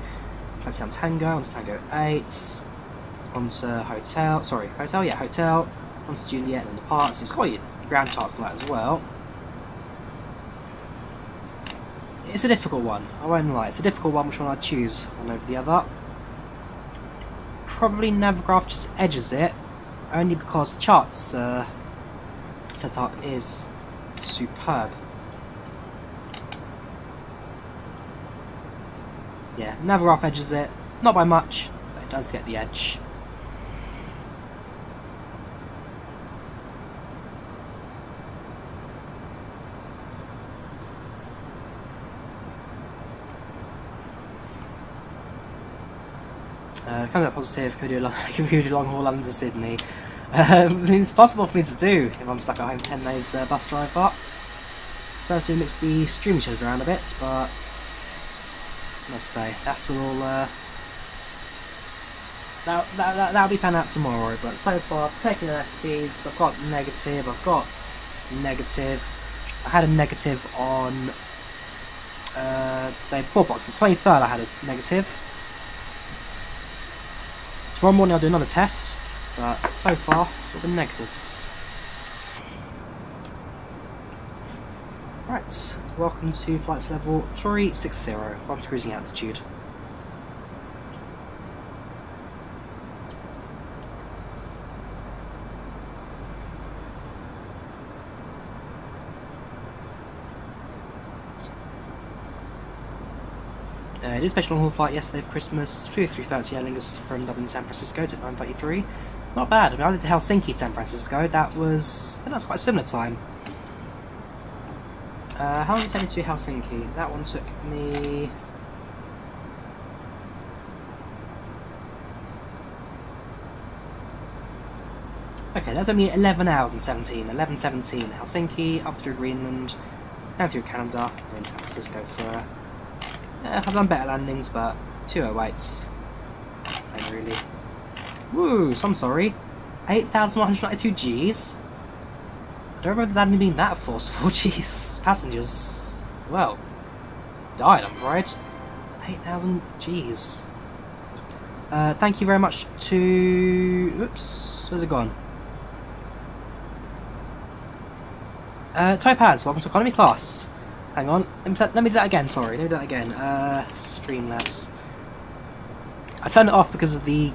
onto Tango, onto Tango 8, onto Hotel, onto Juliet and the parts. So it's got your ground charts and all that as well. It's a difficult one, I won't lie, it's a difficult one which one I'd choose one over the other. Probably Navigraph just edges it, only because the charts setup is superb. Yeah, Navigraph edges it, not by much, but it does get the edge. Comes out positive, can we do long haul London to Sydney? It's possible for me to do if I'm stuck at home 10 days bus drive up. So it makes the streaming shows around a bit, but like I say, that's all that'll be found out tomorrow. But so far, I've taken FTs, I've got negative, I've got negative. I had a negative on the day before boxes, 23rd I had a negative. Tomorrow morning I'll do another test, but so far, it's all been negatives. Right, welcome to flights level 360, on cruising altitude. It is a special long-haul flight yesterday for Christmas, 330 Air Lingus from Dublin to San Francisco to 9:33. Not bad. I mean, I did Helsinki to San Francisco, that was quite a similar time. How long did it take me to Helsinki? That one took me... Okay, that took me 11 hours and 17. 11:17 Helsinki, up through Greenland, down through Canada, and then San Francisco for... I've done better landings, but 208s. Ain't really. Woo, so I'm sorry. 8,192 Gs. I don't remember that being that forceful. Jeez. Passengers, well, died, I'm afraid. 8,000 Gs. Thank you very much to... Oops, where's it gone? Topaz, welcome to economy class. Hang on, let me do that again, sorry, let me do that again. Streamlabs. I turned it off because of the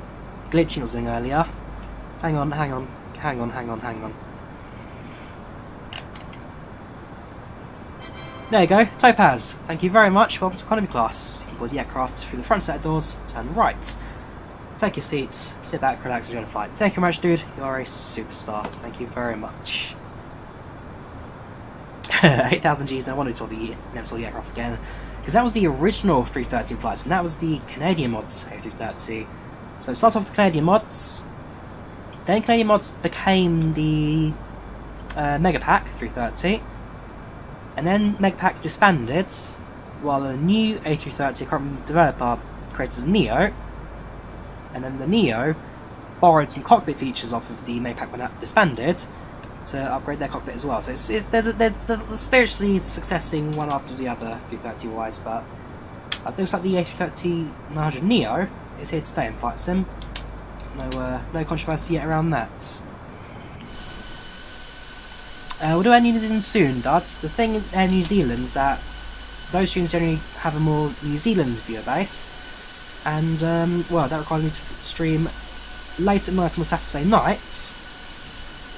glitching I was doing earlier. Hang on. There you go, Topaz. Thank you very much, welcome to economy class. You can board the aircraft through the front set of doors, turn right. Take your seats, sit back, relax, enjoy the flight. Thank you very much, dude, you're a superstar. Thank you very much. 8,000 Gs, no wonder we never saw the aircraft again. Because that was the original 330 flights, and that was the Canadian mods A330. So it started off with the Canadian mods, then Canadian mods became the MegaPack 330, and then MegaPack disbanded, while a new A330 current developer created a Neo, and then the Neo borrowed some cockpit features off of the MegaPack when that disbanded, to upgrade their cockpit as well. So there's spiritually successing one after the other, 330 wise, but it looks like the A330-900 Neo is here to stay in Flight Sim. No controversy yet around that. We'll do Air New Zealand soon, Duds. The thing in Air New Zealand is that those students generally have a more New Zealand viewer base, and well, that requires me to stream late at night on a Saturday night,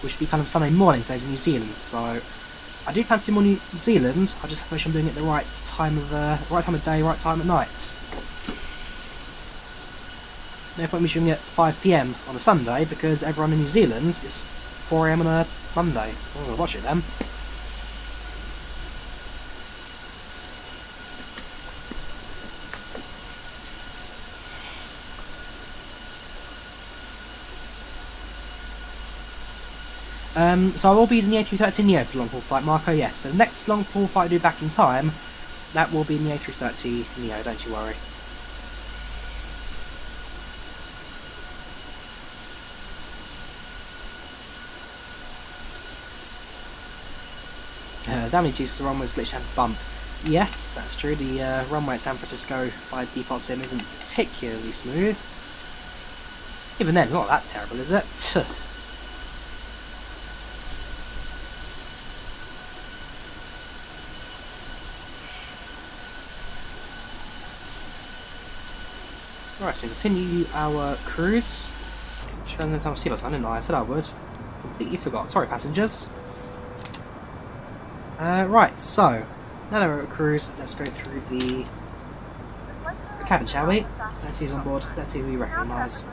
which would be kind of Sunday morning for those in New Zealand. So I do fancy more New Zealand. I just have to make sure I'm doing it the right time of day, right time at night. No point me shooting at 5 PM on a Sunday because everyone in New Zealand is 4 AM on a Monday. I'm gonna watch it then. So I will be using the A330 Neo for long haul flight, Marco, yes. So the next long haul flight I do back in time, that will be in the A330 Neo, don't you worry. Damage Jesus, the runway's glitched and bump. Yes, that's true, the runway at San Francisco by default sim isn't particularly smooth. Even then, not that terrible, is it? Right, so continue our cruise. Should I have no time to see us? I didn't know, I said I would. Completely forgot. Sorry, passengers. Right, so now that we're at cruise, let's go through the cabin, shall we? Let's see who's on board. Let's see who we recognise.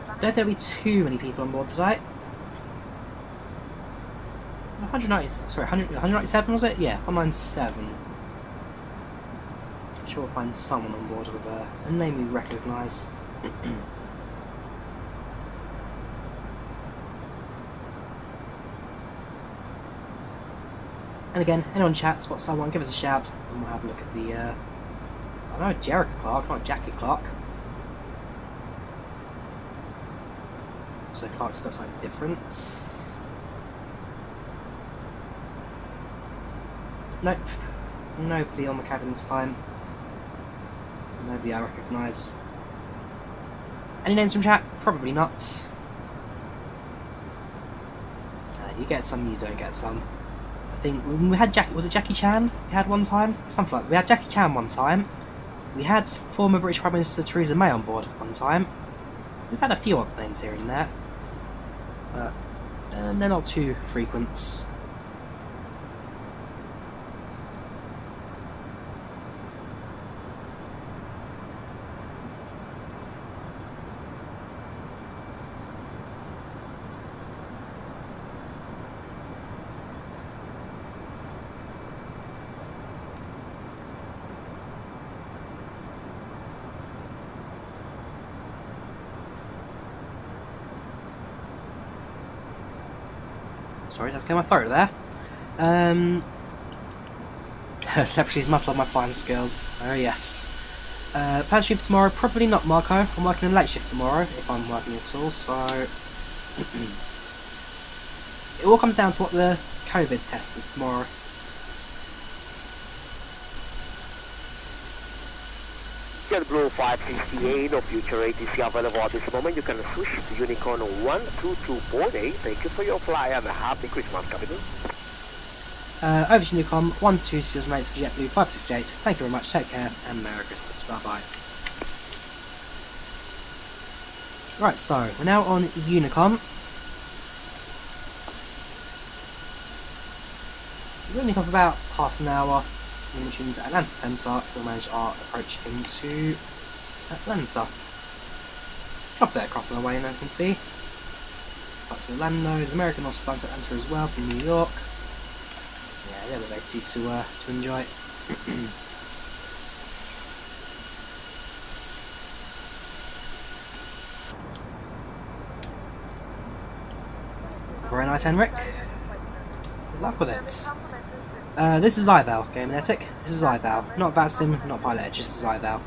Don't think there'll be too many people on board today. 197 was it? Yeah, 197. I'm sure we'll find someone on board with a name we recognise. And again, anyone chat, spot someone, give us a shout, and we'll have a look at the, I don't know, Jericho Clark, not Jackie Clark. So Clark's got something different. Nope. Nobody on the cabin this time. Nobody I recognise. Any names from chat? Probably not. You get some, you don't get some. I think we had Jackie. Was it Jackie Chan? We had one time, something like that. We had Jackie Chan one time. We had former British Prime Minister Theresa May on board one time. We've had a few odd names here and there, but they're not too frequent. Sorry, that's clear my throat there. Celebrities must love my fine skills. Oh yes. Plan shift tomorrow? Probably not, Marco. I'm working a late shift tomorrow, if I'm working at all, so... It all comes down to what the COVID test is tomorrow. JetBlue 568, no future ATC available at this moment. You can switch to Unicorn 12248. Thank you for your fly and a happy Christmas, Captain. Over to Unicom 122 mates for JetBlue 568. Thank you very much, take care, and Merry Christmas. Bye bye. Right, so we're now on Unicom. We're Unicom for about half an hour. Which means Atlanta Centre, we'll manage our approach into Atlanta. Drop the aircraft on the way now, you can see. Up to Orlando, there's American also flying to Atlanta as well from New York. Yeah, they're the best seats to enjoy. Very nice, Henrik. Good luck with it. This is IVAO, Gamenetic. This is IVAO. Not bad sim, not pilot edge, this is IVAO.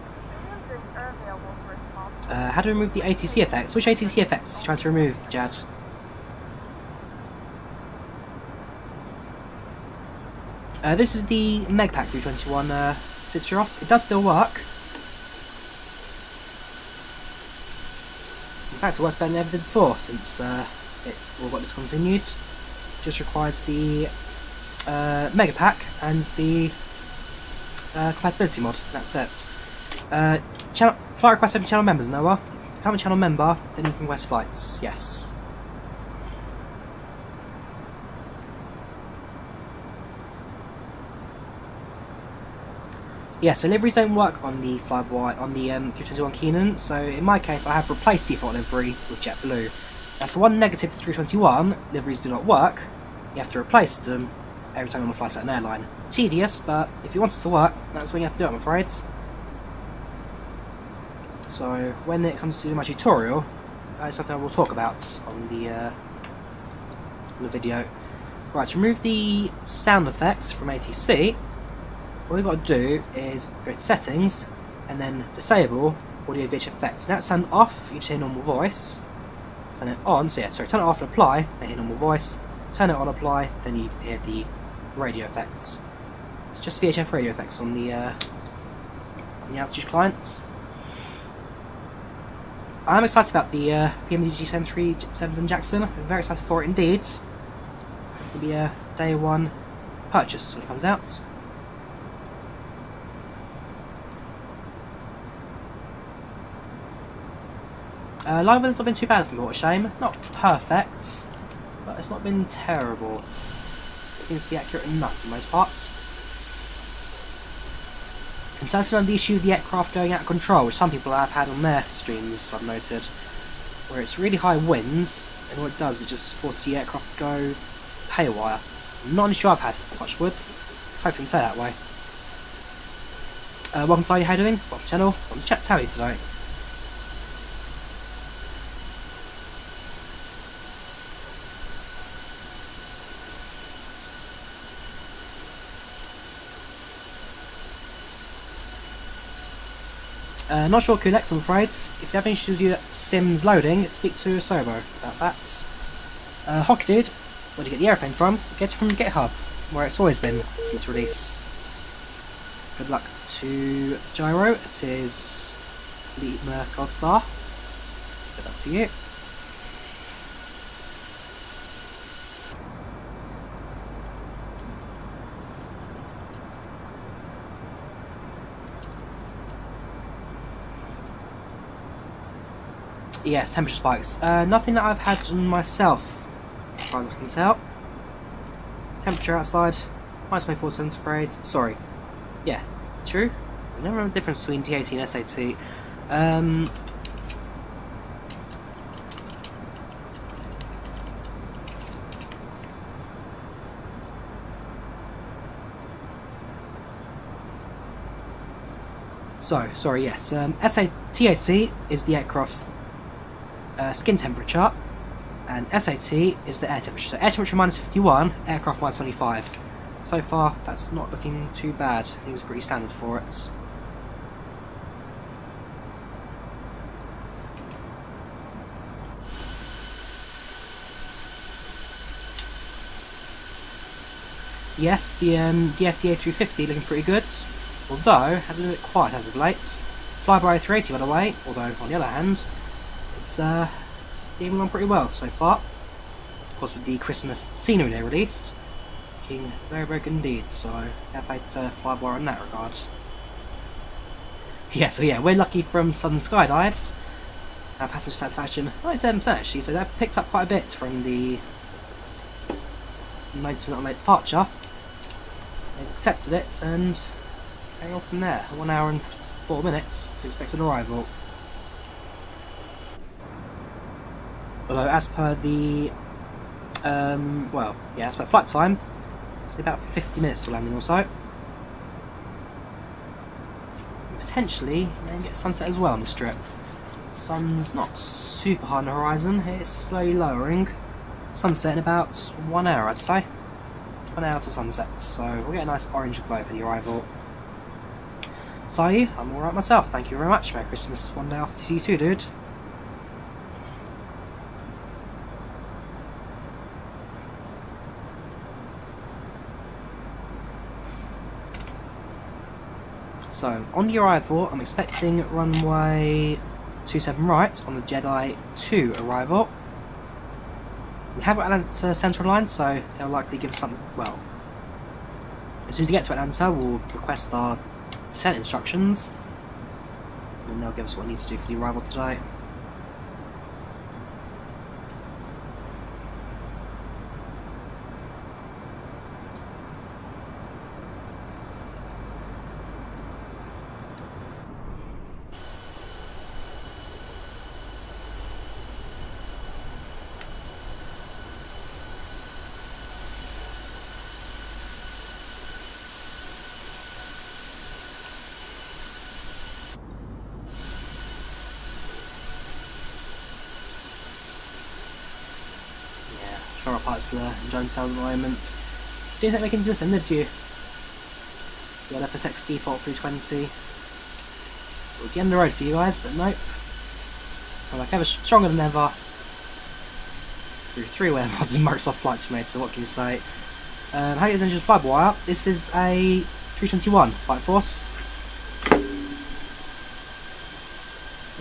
How to remove the ATC effects? Which ATC effects are you trying to remove, Jad? This is the MegaPack 321 Citrus. It does still work. In fact, it works better than it ever did before since it all got discontinued. Just requires the MegaPack and the compatibility mod. That's it. Flight request open channel members, Noah. If you become a channel member, then you can request flights. Yes. Yeah, so liveries don't work on the FlyByWire on the 321 Keenan, so in my case I have replaced default livery with JetBlue. That's one negative to 321, liveries do not work, you have to replace them every time you want to fly to an airline. Tedious, but if you want it to work, that's what you have to do, I'm afraid. So when it comes to my tutorial, it's something I will talk about on the video. Right, to remove the sound effects from ATC, what we've got to do is go to settings and then disable audio glitch effects. Now it's turned off, you just hear normal voice. Turn it on, so yeah, sorry, turn it off and apply, then hear normal voice. Turn it on, apply, then you hear the radio effects. It's just VHF radio effects on the Altitude clients. I'm excited about the AMD G737 Jackson. I'm very excited for it indeed. It'll be a day one purchase when it comes out. Live has not been too bad for me, what a shame. Not perfect, but it's not been terrible. It seems to be accurate enough for the most part. Concerning on the issue of the aircraft going out of control, which some people have had on their streams, I've noted, where it's really high winds, and what it does is just forces the aircraft to go haywire. I'm not sure I've had much wood. Hope I can say that way. Welcome to how you doing? Welcome to the channel. Welcome to Chat Tally today. Not sure Kulex, I'm afraid. If you have any issues with your Sims loading, speak to Sobo about that. Hockey Dude, where do you get the airplane from? Get it from GitHub, where it's always been since release. Good luck to Gyro, it is Leitner Goldstar. Good luck to you. Yes, temperature spikes. Nothing that I've had on myself, as far as I can tell. Temperature outside, minus 24 centigrade. Sorry. Yeah, true. I never remember the difference between DAT and SAT. So, sorry, yes. TAT is the aircraft's skin temperature, and SAT is the air temperature. So air temperature minus 51, aircraft minus 25. So far, that's not looking too bad. I think it was pretty standard for it. Yes, the TFDi A350 looking pretty good, although has been a bit quiet as of late. FlyByWire A380 by the way, although on the other hand, it's steaming along pretty well so far. Of course, with the Christmas scenery they released, looking very, very good indeed. So, yeah, played FlyByWire in that regard. Yeah, so yeah, we're lucky from Southern Skydives. Passenger satisfaction 97% actually, so that picked up quite a bit from the 90% on late departure. They accepted it and carrying on from there. 1 hour and 4 minutes to expect an arrival. Although, as per the, as per flight time, it's about 50 minutes to landing or so. And potentially, maybe get sunset as well on the strip. Sun's not super high on the horizon, it's slowly lowering. Sunset in about 1 hour, I'd say. 1 hour to sunset, so we'll get a nice orange glow for the arrival. So are you? I'm alright myself, thank you very much. Merry Christmas one day after to you too, dude. So, on your arrival, I'm expecting runway 27 right on the Jedi 2 arrival. We have Atlanta Central Line, so they'll likely give us something, well, as soon as we get to Atlanta, we'll request our descent instructions, and they'll give us what we need to do for the arrival today. Sure, our pilots enjoy themselves at the moment. Didn't think we can resist them, did you? The FSX default 320. It was the end of the road for you guys, but nope. We're like ever stronger than ever. Through three-way mods in Microsoft Flight Simulator, what can you say? How is engine FlyByWire? This is a 321 Flight Force.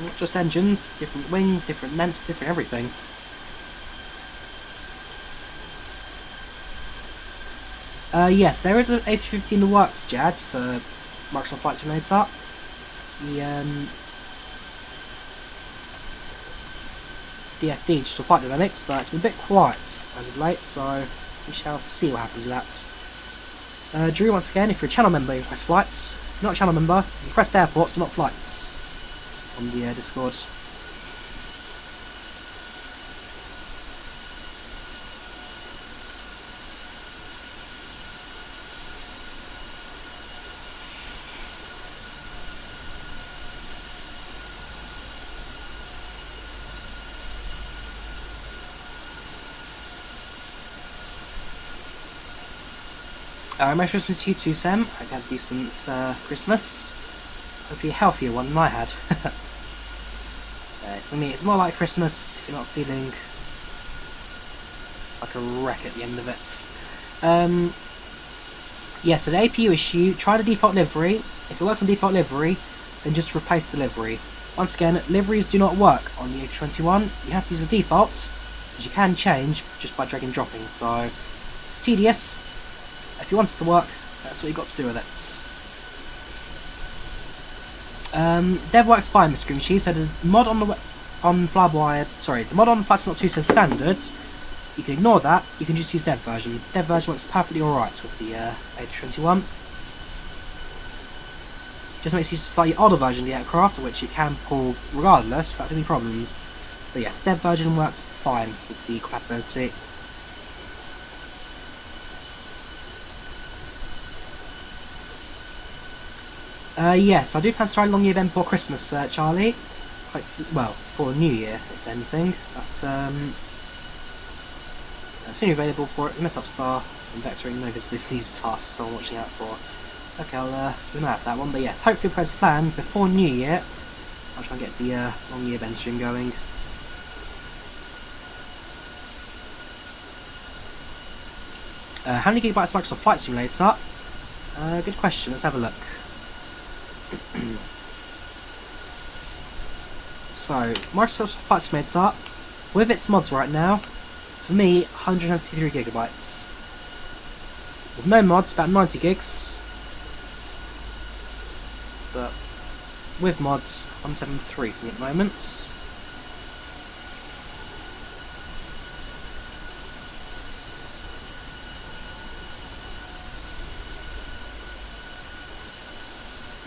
Not just engines, different wings, different length, different everything. Yes, there is an A350 in the works, Jad, for Microsoft Flight Simulator. The TFDi, Digital Flight Dynamics, but it's been a bit quiet as of late, so we shall see what happens with that. Drew, once again, if you're a channel member, you request flights. If you're not a channel member, you request airports, but not flights on the Discord. Merry Christmas to you too, Sam. Hope you had a decent Christmas. Hope you're a healthier one than I had. For me, it's not like Christmas if you're not feeling like a wreck at the end of it. Yeah, so the APU issue, try the default livery. If it works on default livery, then just replace the livery. Once again, liveries do not work on the A321. You have to use the default, which you can change just by drag and dropping, so tedious. If you want it to work, that's what you've got to do with it. Dev works fine, Mr. Grimshy. So the mod on FlyByWire, sorry, the mod on Flight Simulator 2 says standard. You can ignore that. You can just use dev version. Dev version works perfectly alright with the A321. Just makes use of a slightly older version of the aircraft, which it can pull regardless without any problems. But yes, dev version works fine with the compatibility. Yes, I do plan to try a long year event for Christmas, Charlie. Well, for New Year, if anything. But, soon available for it. Mess up star and vectoring no visibility these tasks, so I'm watching out for. Okay, I'll do that one. But yes, hopefully, as planned, before New Year, I'll try and get the long year event stream going. How many gigabytes Microsoft Flight Simulator? Good question. Let's have a look. So, Microsoft Flight Simulator, with its mods right now, for me, 193 gigabytes. With no mods, about 90 gigs. But with mods, 173 for me at the moment.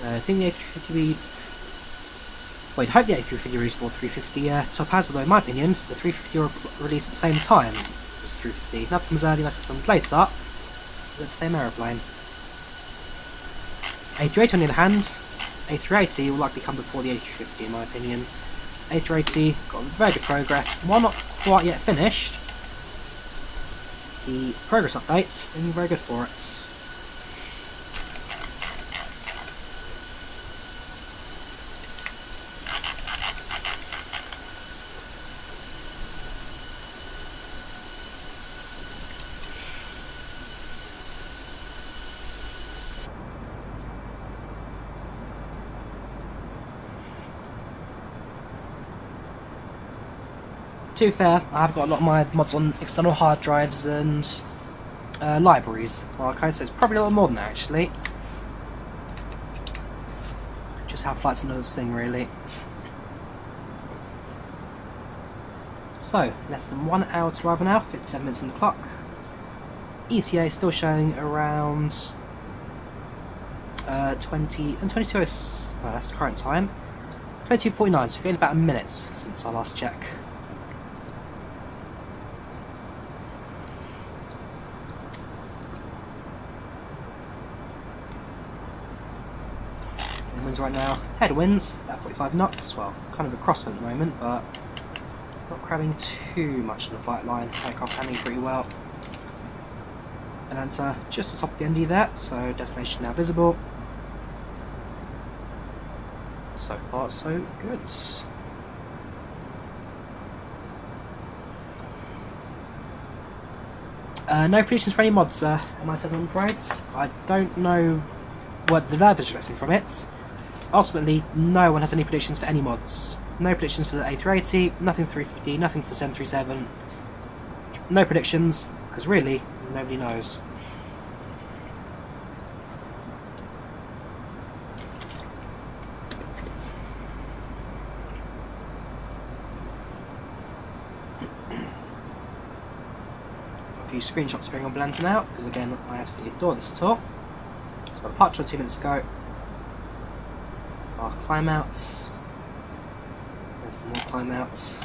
I think the A350 Well, you'd hope the A350 released more 350 top has, although in my opinion, the 350 were released at the same time as the 350. Nothing comes early, nothing comes later. They're the same aeroplane. A380 on the other hand, A380 will likely come before the A350 in my opinion. A380 got very good progress, while not quite yet finished. The progress updates are very good for it. to be fair, I've got a lot of my mods on external hard drives and libraries. Okay, so it's probably a lot more than that actually. Just how flight's another thing really. So, less than 1 hour to arrival now, 57 minutes on the clock. ETA is still showing around 20 and 22 is, well, that's the current time. 22:49, so we've gained about a minute since our last check. Winds right now, headwinds, about 45 knots, well, kind of a crosswind at the moment, but not crabbing too much in the flight line. Aircraft handling pretty well. And answer just the top of the ND there, so destination now visible. So far, so good. No predictions for any mods, MI7 on Fridays. I don't know what the developers are expecting from it. Ultimately, no one has any predictions for any mods. No predictions for the A380, nothing for 350, nothing for 737. No predictions, because really, nobody knows. A few screenshots appearing on Volanta now, because again, I absolutely adore this tour. So got a departure 2 minutes ago. So our climb outs. There's some more climb outs.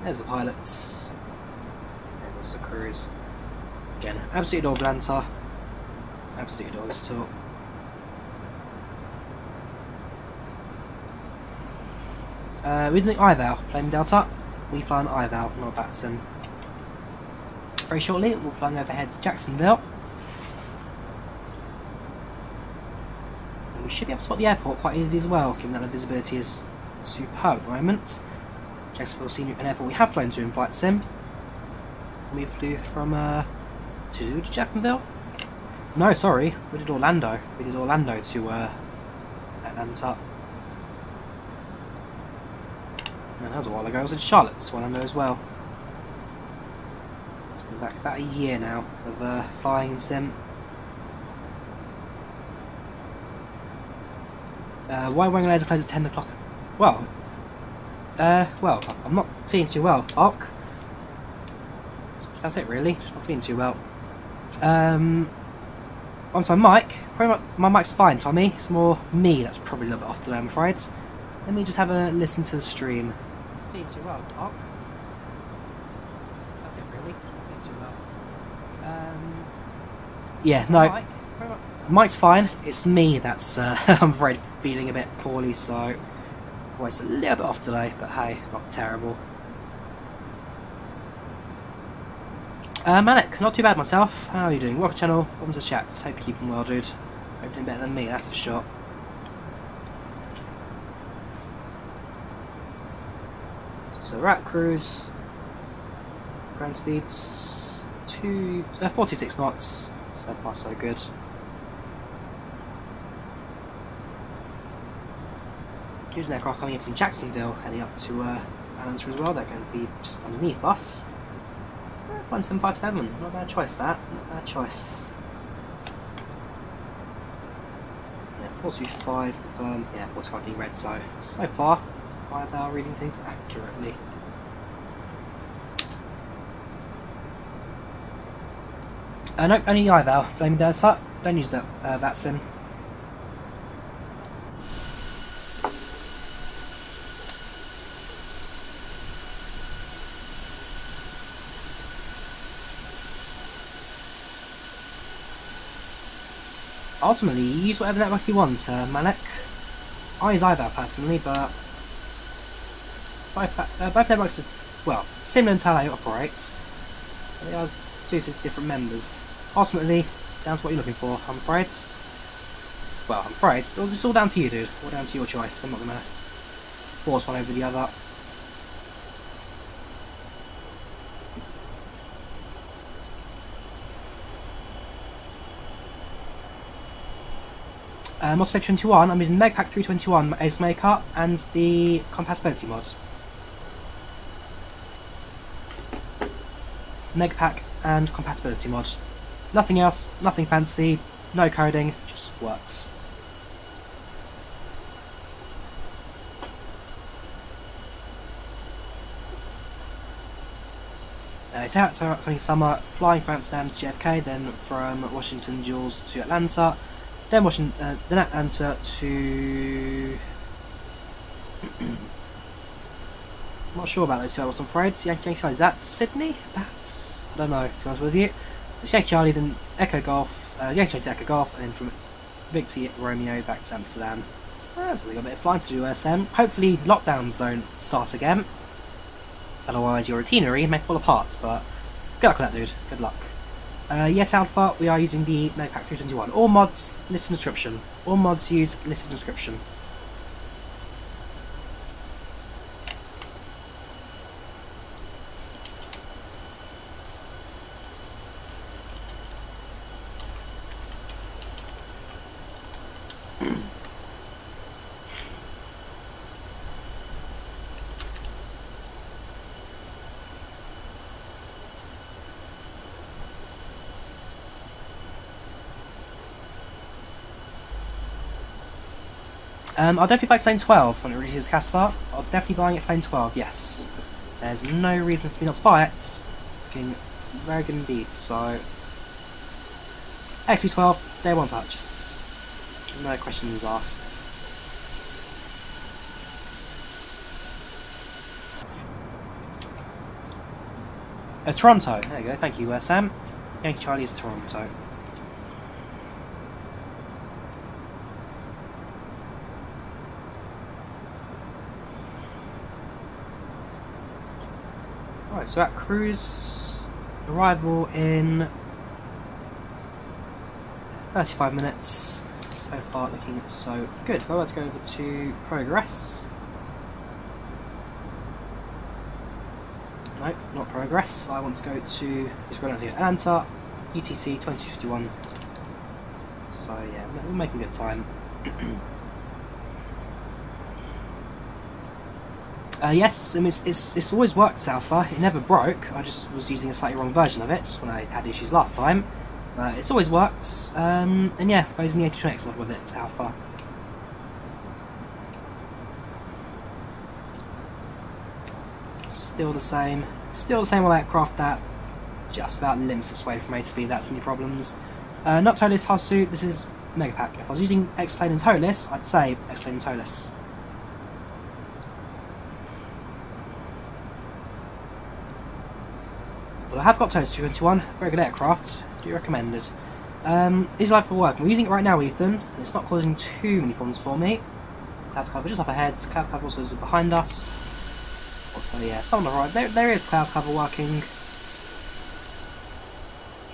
There's the pilots. There's also the crews. Again, absolutely adore Volanta. Absolutely adore this tour. We're doing IVAO, Flame Delta. We fly on IVAO, not Batson. Very shortly, we'll flying overhead to Jacksonville. And we should be able to spot the airport quite easily as well, given that the visibility is superb at the moment. Jacksonville Senior an airport we have flown to in Flight Sim. We flew from to Jacksonville? No, sorry, we did Orlando. We did Orlando to Atlanta. No, that was a while ago. I was in Charlotte to Orlando as well. It's been back about a year now of flying in Sim. Why wearing laser clothes at 10 o'clock? Well, I'm not feeling too well, Ark. That's it really, just not feeling too well. Onto my mic. Probably my mic's fine, Tommy. It's more me that's probably a little bit off today, I'm afraid. Let me just have a listen to the stream. Feeling too well, Ark. That's it really, not feeling too well. Yeah, no. Mic's fine, it's me that's, I'm afraid, feeling a bit poorly, so... Well, it's a little bit off today, but hey, not terrible. Malik, not too bad myself. How are you doing? Welcome to the channel, welcome to the chat. Hope you're keeping well, dude. Hope you're doing better than me, that's for sure. So we're at cruise. Ground speeds 426 knots. So far so good. Here's an aircraft coming in from Jacksonville, heading up to Atlanta as well. They're going to be just underneath us. 1757, not a bad choice that, not a bad choice. Yeah, 425 confirmed, yeah, 425 being red, so far, 5 hour reading things accurately. Nope, only IVAO, Flame Delta, don't use that VATSIM. Ultimately, you use whatever network you want, Malek. I use IVAO personally, but both networks are, well, similar to how they operate. They are suited to different members. Ultimately, down to what you're looking for, I'm afraid. Well, I'm afraid, it's all down to you, dude. All down to your choice. I'm not going to force one over the other. MSFS 21, I'm using MegaPack 321 Ace Maker and the Compatibility mod. MegaPack and Compatibility mod. Nothing else, nothing fancy, no coding, just works. It's out to upcoming summer, flying from Amsterdam to JFK, then from Washington Jules to Atlanta, then Atlanta to... I'm not sure about those two, I was afraid. Yankee Charlie, is that Sydney? Perhaps? I don't know, to be honest with you. It's Yankee Charlie, then Echo Golf, Yankee Charlie to Echo Golf, and then from Victor Romeo back to Amsterdam. So they've got a bit of flying to do, SM. Hopefully lockdowns don't start again. Otherwise your itinerary may fall apart, but good luck with that, dude. Good luck. Yes, Alpha, we are using the MegaPack 321. All mods, listed in description. All mods use listed in description. I'll definitely buy X-Plane 12 when it releases Caspar. I'll definitely buy X-Plane 12, yes. There's no reason for me not to buy it. Looking very good indeed, so... XP12, day one purchase. No questions asked. Toronto, there you go, thank you Sam. Yankee Charlie is Toronto. Right, so at cruise, arrival in 35 minutes. So far looking so good. If I were to go over to progress. Nope, not progress. I want to go to, just go down to Atlanta, UTC 2051. So yeah, we're making good time. Yes, I mean, it's always worked, Alpha. It never broke. I just was using a slightly wrong version of it when I had issues last time. It's always worked. And yeah, I'm using the A32NX mod with it, Alpha. Still the same old aircraft that just about limps its way from A to B without too many problems. Not Tolis, Hasu, this is MegaPack. If I was using X-Plane and Tolis, I'd say X-Plane and Tolis. Well, I have got Tolis 221, very good aircraft, do recommend it. Is live for work? We're using it right now, Ethan. It's not causing too many problems for me. Cloud cover just up ahead, cloud cover also is behind us. Also, yeah, some on the right. There is cloud cover working.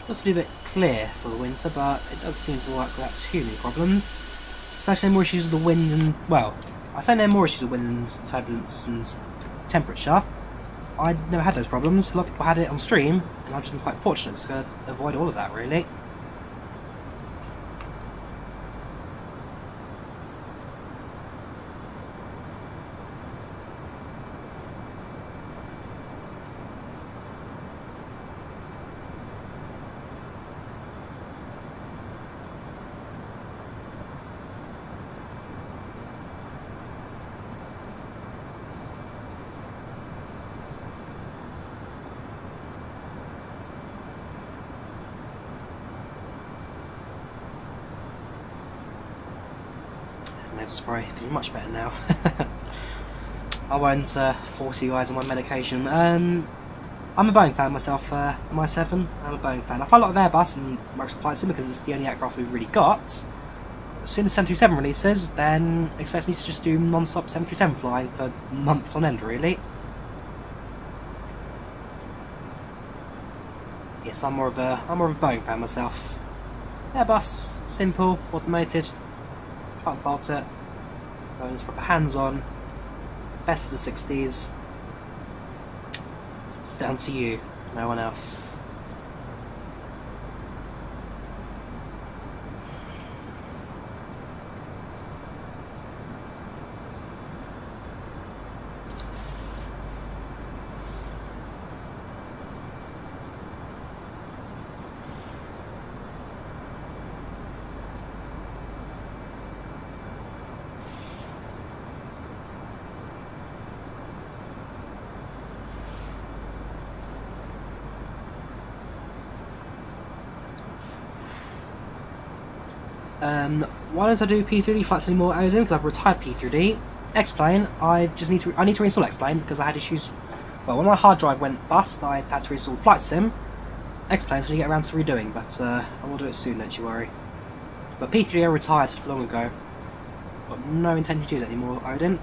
Does feel a bit clear for the winter, but it does seem to work without too many problems. There's actually no more issues with the wind and, well, I say no more issues with wind and turbulence and temperature. I never had those problems. A lot of people had it on stream, and I've just been quite fortunate to avoid all of that, really. Spray, feeling much better now. I won't force you guys on my medication. I'm a Boeing fan myself, Mi-7. I'm a Boeing fan. I fly a lot of Airbus and Microsoft Flight Sim because it's the only aircraft we've really got. As soon as 737 releases, then expect me to just do non-stop 737 flying for months on end, really. Yes, I'm more of a Boeing fan myself. Airbus, simple, automated, can't fault it. Boeing's proper hands-on, best of the 60s. It's down to you, no one else. Why don't I do P3D flights anymore, Odin? Because I've retired P3D. X-Plane, I need to reinstall X-Plane because I had issues. Well, when my hard drive went bust, I had to reinstall Flight Sim. X-Plane, so I get around to redoing, but I will do it soon, don't you worry. But P3D I retired long ago. Got no intention to use it anymore, Odin.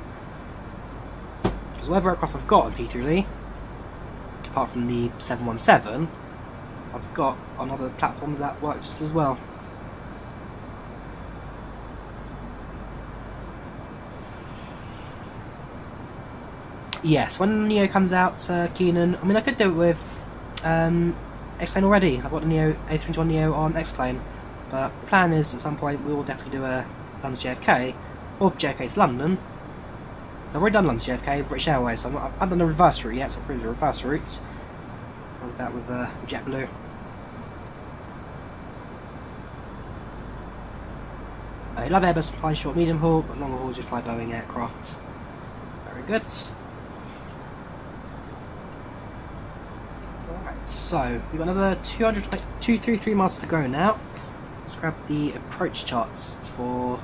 Because whatever aircraft I've got on P3D, apart from the 717, I've got on other platforms that work just as well. Yes, when Neo comes out, Keenan, I mean I could do it with X-Plane already. I've got the Neo A321 Neo on X-Plane, but the plan is at some point we will definitely do a London to JFK, or JFK to London. I've already done London to JFK with British Airways, so I haven't done the reverse route yet, so I'll probably do the reverse route. I'll do that with JetBlue. I love Airbus to fly short medium haul, but longer haul just fly Boeing aircraft. Very good. Alright, so we've got another 233 miles to go now. Let's grab the approach charts for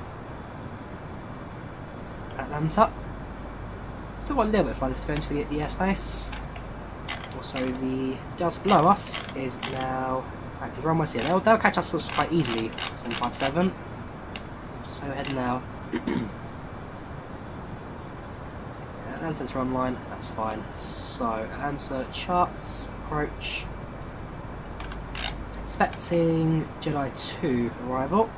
Atlanta. Still got a little bit of flight to go into the airspace. Also, the Delta below us is now active runway, so yeah, they'll catch up to us quite easily. 757. Just go ahead now. Atlanta's online, that's fine. So, Atlanta charts, approach. Expecting Jedi 2 arrival.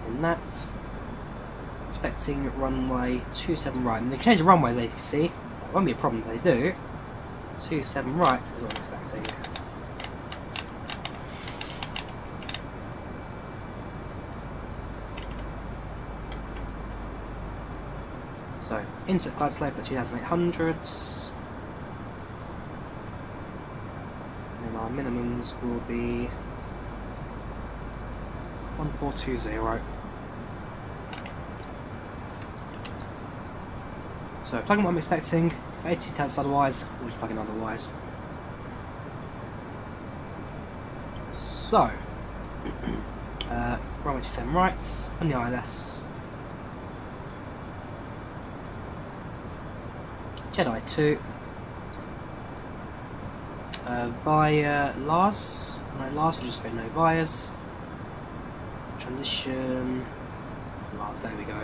And that's expecting runway 27 right. And they can change the runways ATC. It won't be a problem if they do. 27 right is what I'm expecting. So, inset glide slope at 2800s. And then our minimums will be 1420. So, plugging what I'm expecting. If ATC tells us otherwise, we'll just plug in otherwise. So, runway 27 right, on the ILS. Jedi 2 via Lars. No, Lars will just go no vias. Transition Lars, there we go.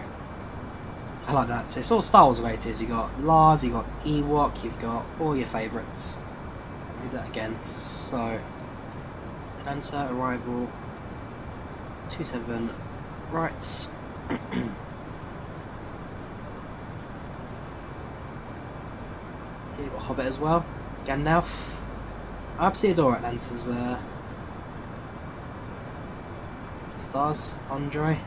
I like that. So it's all Star Wars related. You got Lars, you got Ewok, you've got all your favourites. Do that again. So Atlanta arrival 27 right. You've got Hobbit as well. Gandalf. I absolutely adore Atlanta's stars. Andre.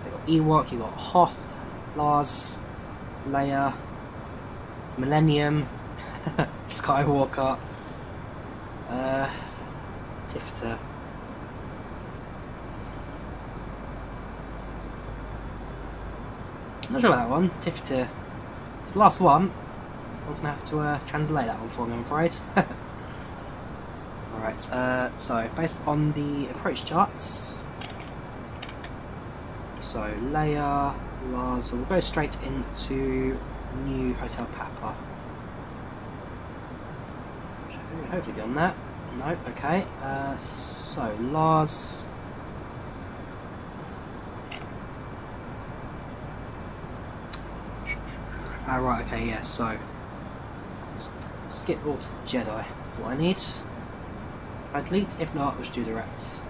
You've got Ewok, you've got Hoth, Lars, Leia, Millennium, Skywalker, Tifter. I'm not sure about that one. Tifter. It's the last one. Someone's going to have to translate that one for me, I'm afraid. Alright, so based on the approach charts. So Leia, Lars, so we'll go straight into New Hotel Papa. Hopefully be on that. No, okay. So Lars. Right, okay, yeah, so skip all to Jedi. What I need? Palit, if not, we'll just do the rats.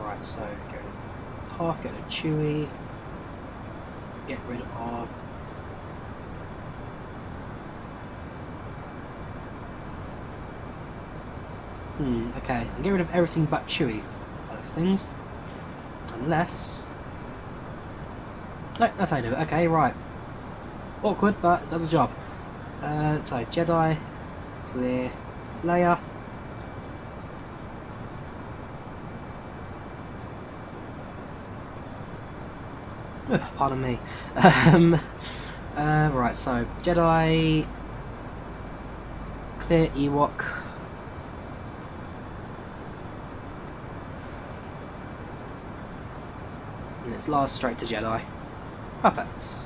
Right, so go to Half, go to Chewie, get rid of okay, and get rid of everything but Chewie. Those things. Unless no, that's how I do it. Okay, right. Awkward, but it does the job. So, Jedi, clear, Leia. Ugh, pardon me. Right, so Jedi, clear Ewok. And it's last straight to Jedi. Perfect.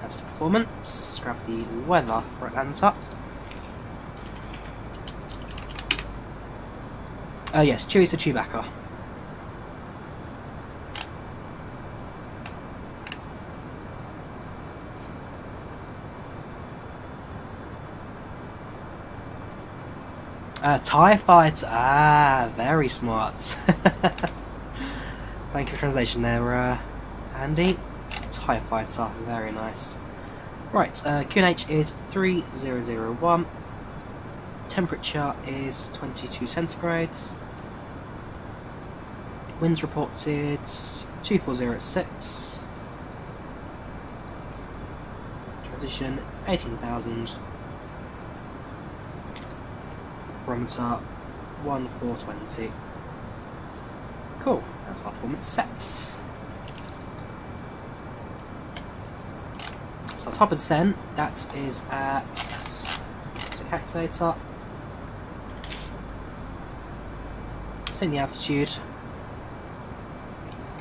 As for performance, grab the weather for Atlanta. Yes, Chewie's to Chewbacca. TIE Fighter. Ah, very smart. Thank you for translation there, Andy. TIE Fighter, very nice. Right, QNH is 3001. Temperature is 22 centigrades. Winds reported 240 Transition 18,000. Barometer 1420. Cool, that's our performance sets. So top of descent, that is at the calculator. Setting the altitude.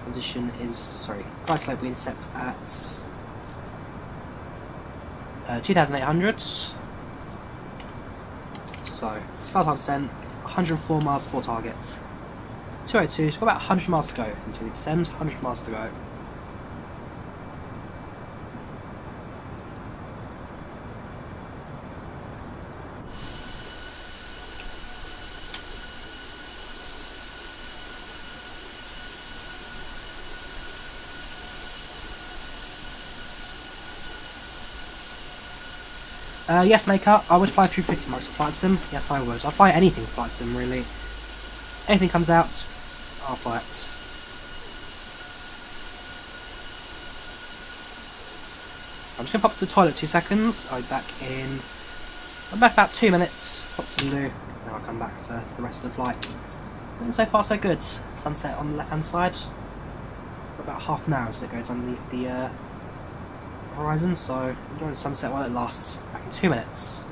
Transition is, sorry, glide slope wind set at 2,800. So, start our descent, 104 miles before target. 202, so we've got about 100 miles to go until we descend, 100 miles to go. Yes, Maker, I would fly through 50 marks for Flight Sim. Yes, I would. I'll fly anything for Flight Sim, really. Anything comes out, I'll fly it. I'm just going to pop to the toilet 2 seconds. I'll be back in... I'm back about 2 minutes. Pop to the loo, and I'll come back for the rest of the flight. And so far, so good. Sunset on the left-hand side. For about half an hour as it goes underneath the horizon, so enjoy the sunset while it lasts. Back in 2 minutes.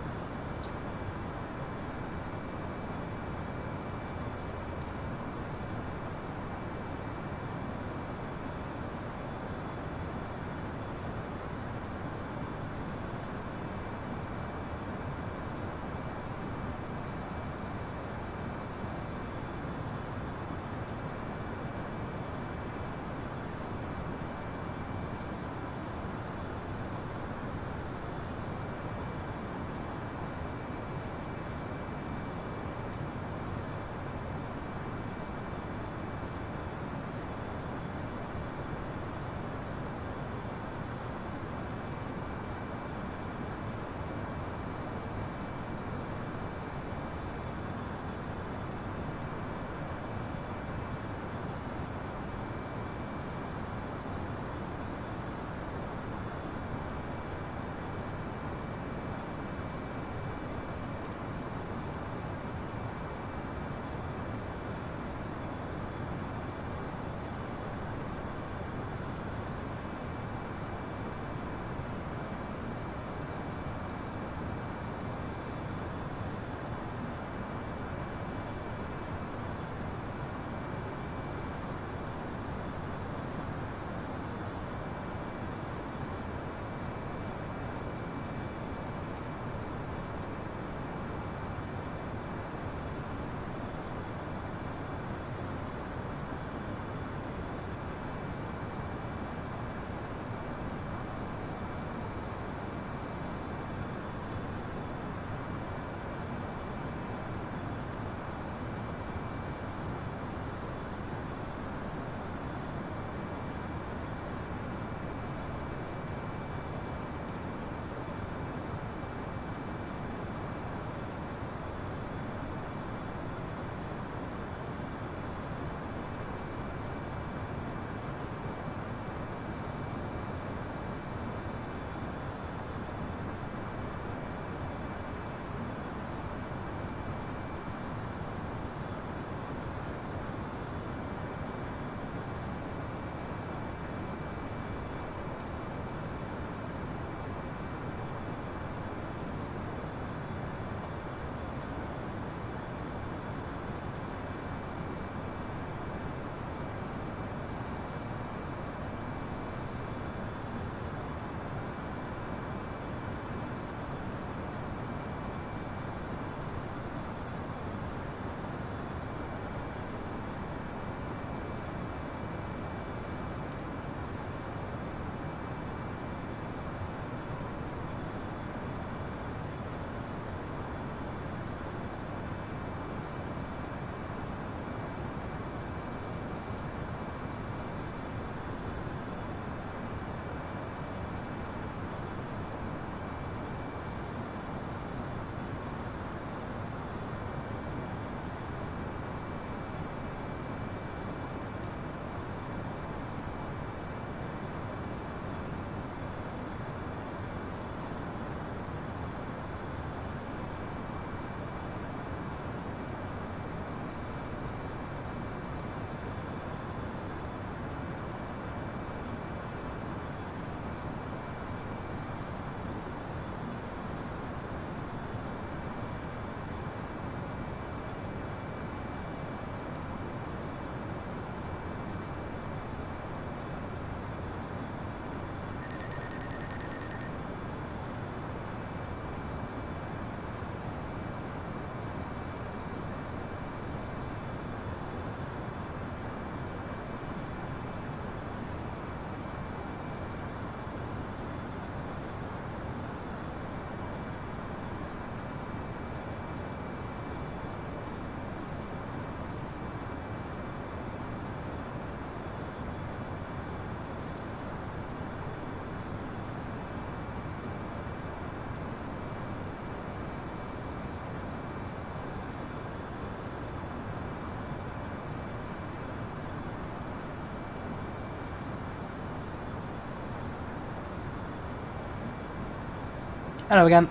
Hello again.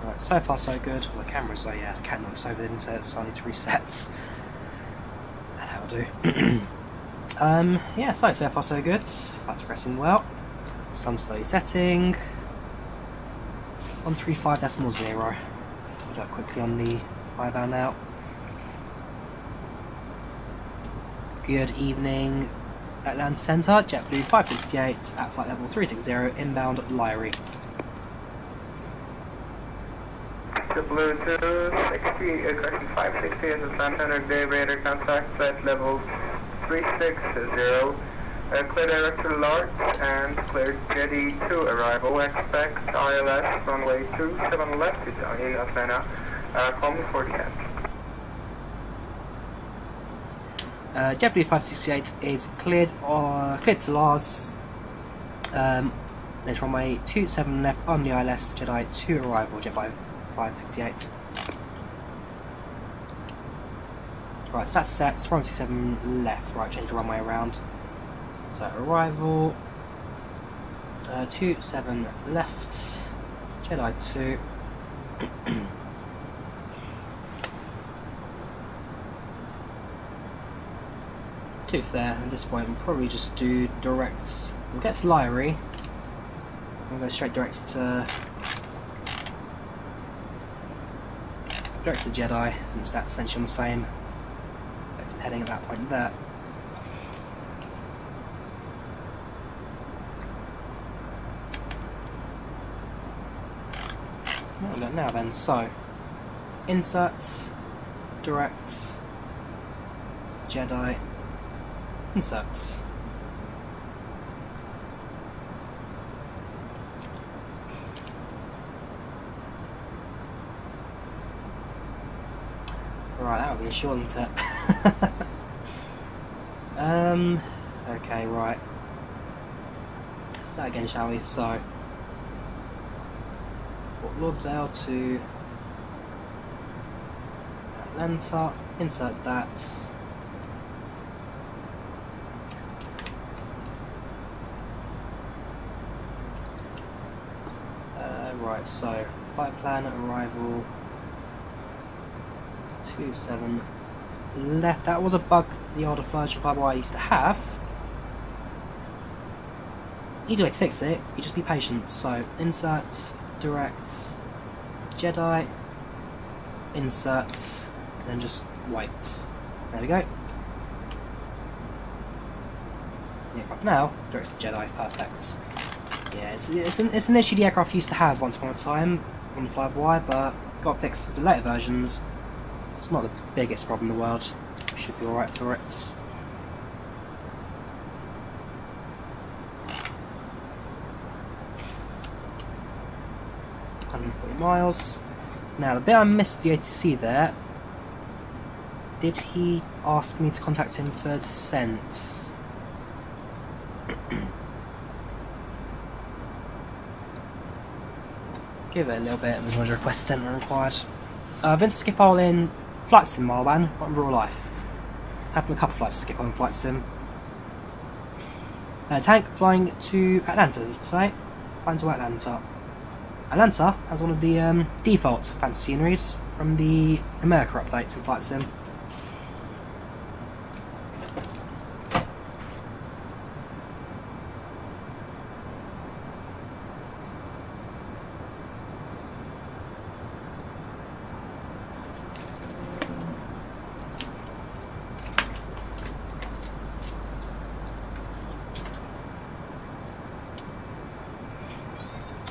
Right, so far so good. Well, the camera's like, yeah, the cat knocks over the internet, so I need to reset. That'll do. Yeah, so far so good. That's progressing well. Sun slowly setting. 135.0. Put up quickly on the IVAO now. Good evening, Atlanta Centre, JetBlue 568 at flight level 360, inbound Lyrie. JetBlue 260, correction 560 is Atlanta Day radar contact flight level 360. Clear direct to Lord and clear Jetty to arrival. Expect ILS runway 27 left to join in Atlanta. Call me for descent. JetBlue 568 is cleared to Lars. There's runway 27 left on the ILS Jedi to arrival. JetBlue 568. Right, so that's set. So runway 27 left. Right, change the runway around. So arrival 27 left. Jedi 2. Tooth there. At this point, we'll probably just do direct. We'll get to Lyrie. We'll go straight direct to Jedi, since that's essentially on the same vector heading at that point there. Now then, so insert, direct, Jedi, inserts. Right, that was an issue, wasn't it? Okay, right. Let's do that again, shall we? So Fort Lauderdale to Atlanta, insert that. Right, so flight plan arrival 27 left. That was a bug the older version of FlyByWire used to have. Easy way to fix it, you just be patient. So inserts, directs, Jedi, inserts, and then just wait. There we go. Yeah, right now, directs to Jedi, perfect. Yeah, it's an issue the aircraft used to have once upon a time on FlyByWire, but got fixed with the later versions. It's not the biggest problem in the world. Should be alright for it. Miles. Now, the bit I missed the ATC there. Did he ask me to contact him for descent? Give it a little bit of a request descent when required. I've been to skip all in flight sim Marwan, not in real life. Had a couple of flights to skip on flight sim. Tank flying to Atlanta this today. Flying to Atlanta. Atlanta has one of the default fancy sceneries from the America updates in Flight Sim.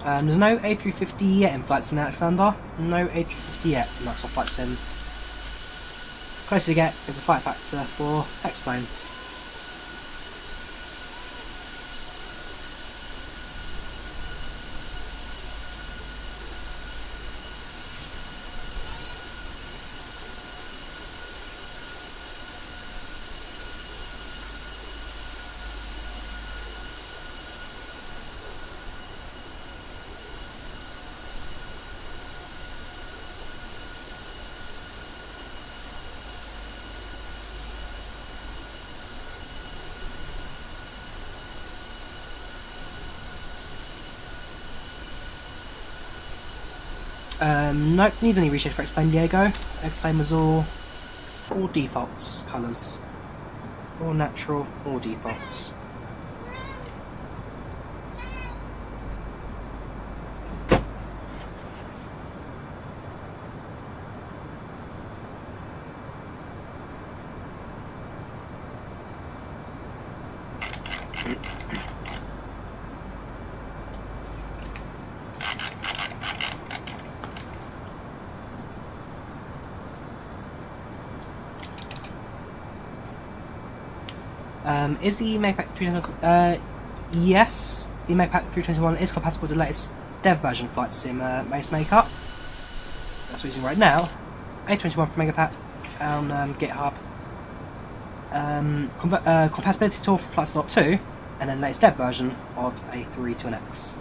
There's no A350 yet in Flight Sim Alexander. No A350 yet in Microsoft Flight Sim. Closer you get is the fight factor for X-Plane. Nope, needs any reshape for X-Plane Diego. X-Plane was all defaults colours. All natural, all defaults. Is the MegaPack 321? Yes, the MegaPack 321 is compatible with the latest dev version Flight Sim base makeup. That's what we're using right now. A321 from MegaPack on GitHub. Compatibility tool for Flight Slot 2, and then latest dev version of A32NX.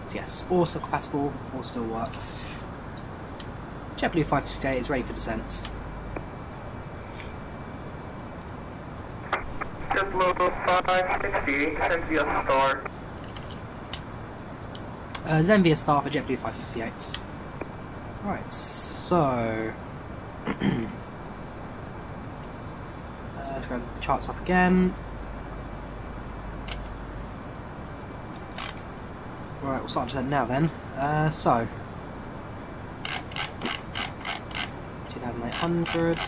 So yes, also compatible, all still works. JetBlue 568 is ready for descent. JetBlue 560, send via star. Zen via star for JetBlue 568. Right, so let's grab the charts up again. Right, we'll start descent now then. So 2,800.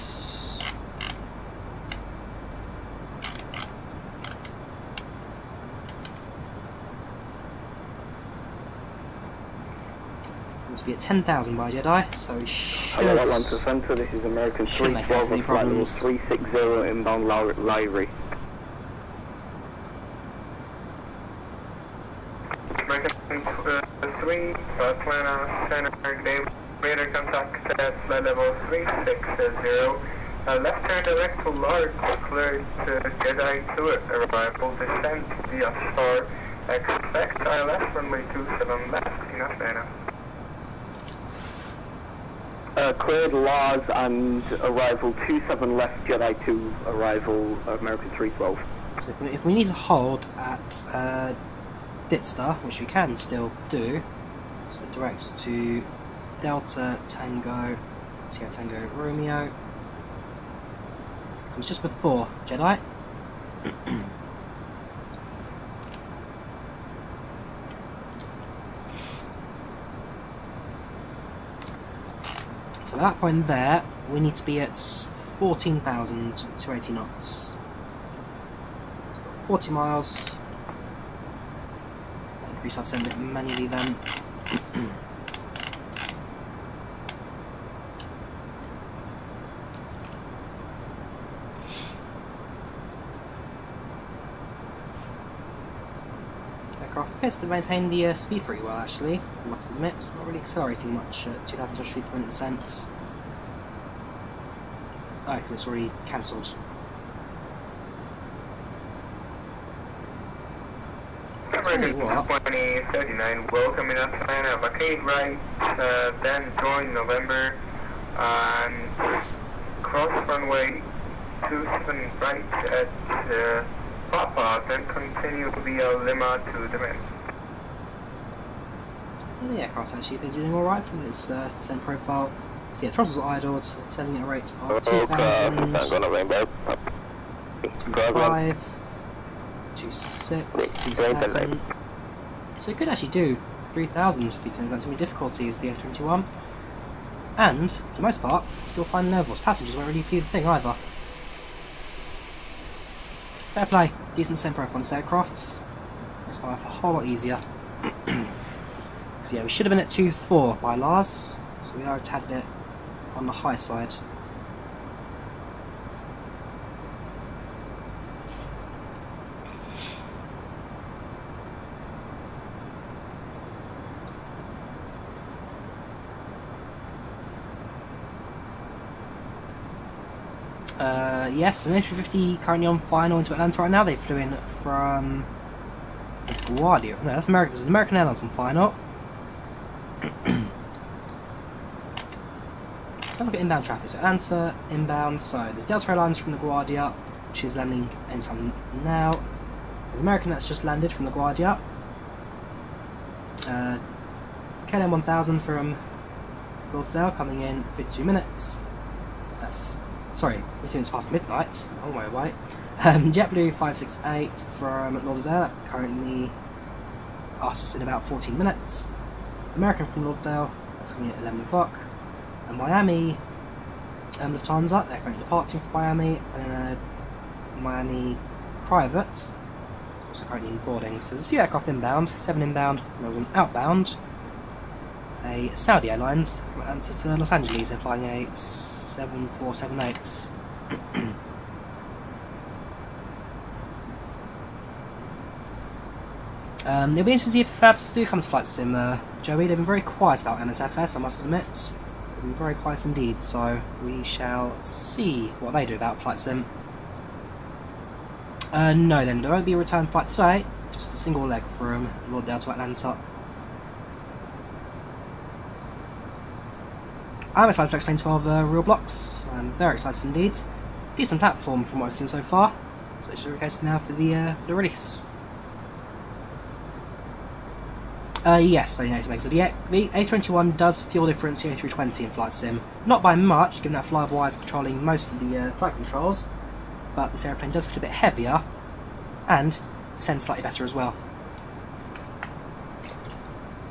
To be at 10,000 by Jedi, so we should. Hello, Atlanta Center. This is American Shouldn't make any 312 flight level problems. 360 inbound Lyrie. American 3, plan on center, Dave, radar contact at flight level 360. Left-hand direct to large, cleared to Jedi 2 arrival, descent via star, expect ILS runway 27 left, enough Anna. Cleared Laws and arrival 27 left, Jedi 2 arrival, American 312. So if we need to hold at Ditster, which we can still do, so direct to Delta Tango, Sierra Tango Romeo. It was just before Jedi. So at that point there, we need to be at 14,280 knots. 40 miles. Increase our send it manually then. Aircraft appears to maintain the speed pretty well actually, I must admit. It's not really accelerating much at 2,000 feet per minute descent. Oh, because it's already cancelled. American 2039, welcome in Atlanta, vacate right, then join November, and cross runway 27 right at Papa, then continue via Lima to Demon. Well, the aircraft's actually been doing alright for this descent profile. So yeah, throttles are idled, sending at a rate of 2,000, 2,5, 2,6, 2,7. So it could actually do 3,000 if you can go into any difficulties, the A321. And, for the most part, still finding levels. Passengers won't really feel the thing either. Fair play, decent descent profile on this aircraft. Makes my life a whole lot easier. So yeah, we should have been at 2.4 by Lars, so we are a tad bit on the high side. Yes, an A350 currently on final into Atlanta right now. They flew in from LaGuardia. No, that's American. There's an American Airlines on final. So look at inbound traffic. So Atlanta inbound. So there's Delta Airlines from LaGuardia, which is landing anytime now. There's American that's just landed from LaGuardia. KLM 1000 from Lauderdale coming in 52 minutes. That's, sorry, 52 minutes past midnight. Oh my way. JetBlue 568 from Lauderdale, currently us in about 14 minutes. American from Lauderdale, that's coming at 11 o'clock. And Miami, Lufthansa, they're currently departing from Miami, and Miami private, also currently in boarding. So there's a few aircraft inbound, 7 inbound, and 1 outbound. A Saudi Airlines answer to Los Angeles, they're flying a 7478. It'll be interesting to see if Fabs do come to Flight Sim. Joey, they've been very quiet about MSFS, I must admit. They've been very quiet indeed, so we shall see what they do about Flight Sim. No then, there won't be a return flight today, just a single leg from Lauderdale to Atlanta. I'm excited to explain 12 real blocks. I'm very excited indeed. Decent platform from what I've seen so far, so it's just a case now for the release. Yes, so the A321 does feel different to the A320 in Flight Sim. Not by much, given that FlyByWire is controlling most of the flight controls, but this airplane does feel a bit heavier, and descends slightly better as well.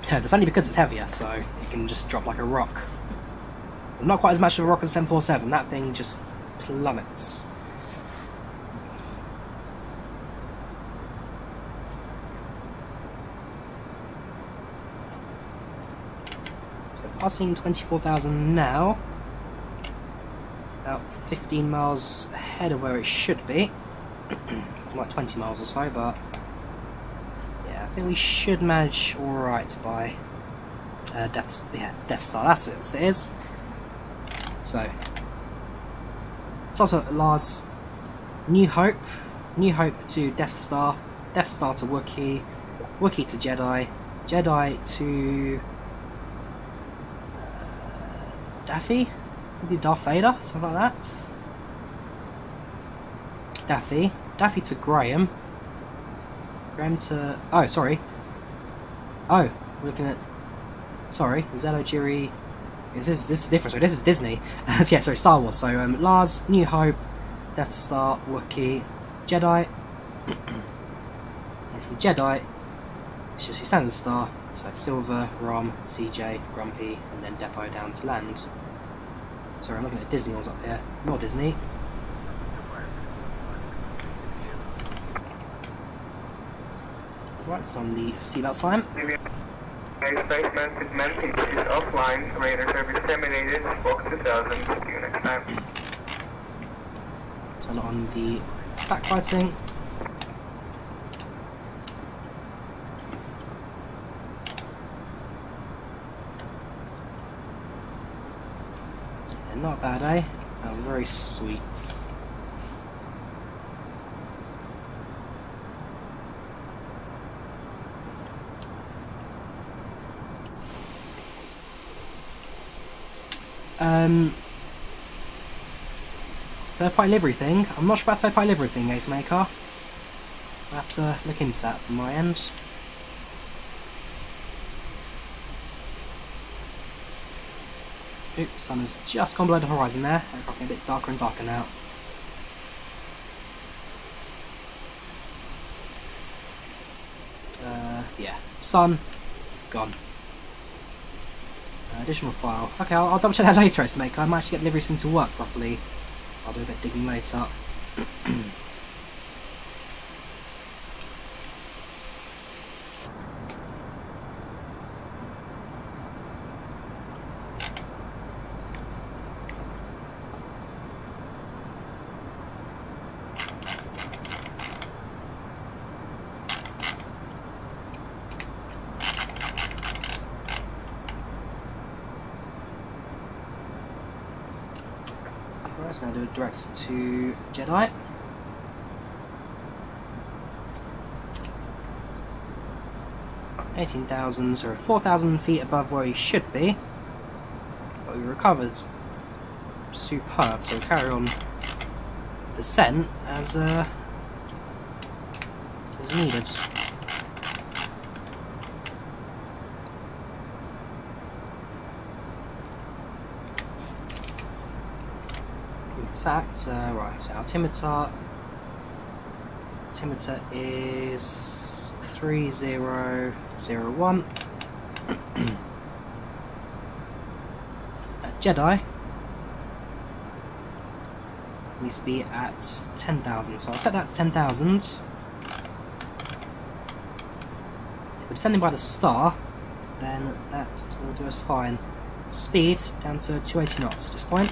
That's only because it's heavier, so it can just drop like a rock. Well, not quite as much of a rock as a 747, that thing just plummets. Passing 24,000 now, about 15 miles ahead of where it should be, like 20 miles or so, but yeah, I think we should manage alright by Death Star, that's it, it is. So, it's also Lars, New Hope to Death Star to Wookiee, Wookiee to Jedi, Jedi to Daffy? Maybe Darth Vader? Something like that? Daffy to Graham. Graham to... oh, sorry. Oh, we're looking at... sorry, Zello, Jiri... This is different, sorry, this is Disney. Yeah, sorry, Star Wars. So, Lars, New Hope, Death Star, Wookiee, Jedi. And from Jedi, it's just your standard star. So Silver, Rom, CJ, Grumpy, and then Depot down to land. Sorry, I'm looking at Disney ones up here. More Disney. Right, it's on the seatbelt sign. Space message is offline. Radar service terminated. Walk 2000. See you next time. Turn it on the backlighting. Not bad, eh? Oh, very sweet. Third-party livery thing. I'm not sure about third-party livery thing, Ace Maker. I'll have to look into that from my end. Oops, sun has just gone below the horizon there. It's getting a bit darker and darker now. Yeah, sun, gone. Additional file. Okay, I'll double check that later, Maker. I might actually get livery soon to work properly. I'll do a bit of digging later. So now do it direct to Jedi. $18,000 or 4,000 feet above where he should be, but we recovered superb. So we'll carry on descent as needed. fact, right, so altimeter is 3001. Jedi needs to be at 10,000, so I'll set that to 10,000. If we're descending by the star, then that will do us fine. Speed down to 280 knots at this point.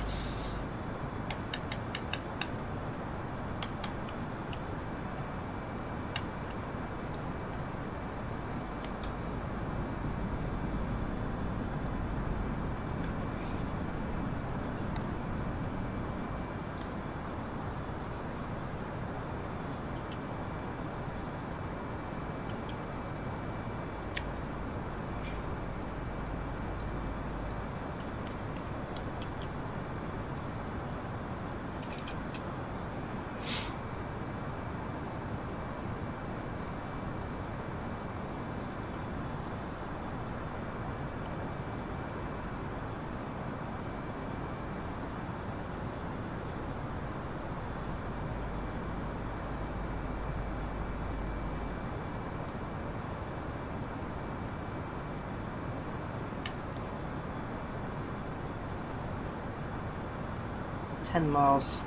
Miles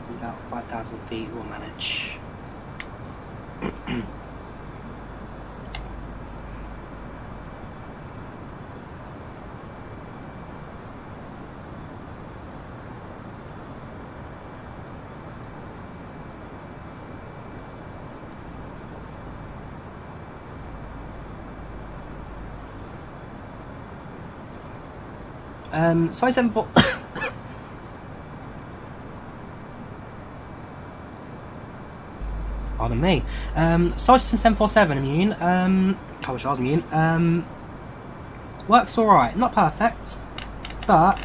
to about 5,000 feet we'll manage. Size 74. Pardon me. Solar System 747 immune. I wish I was immune. Works alright. Not perfect, but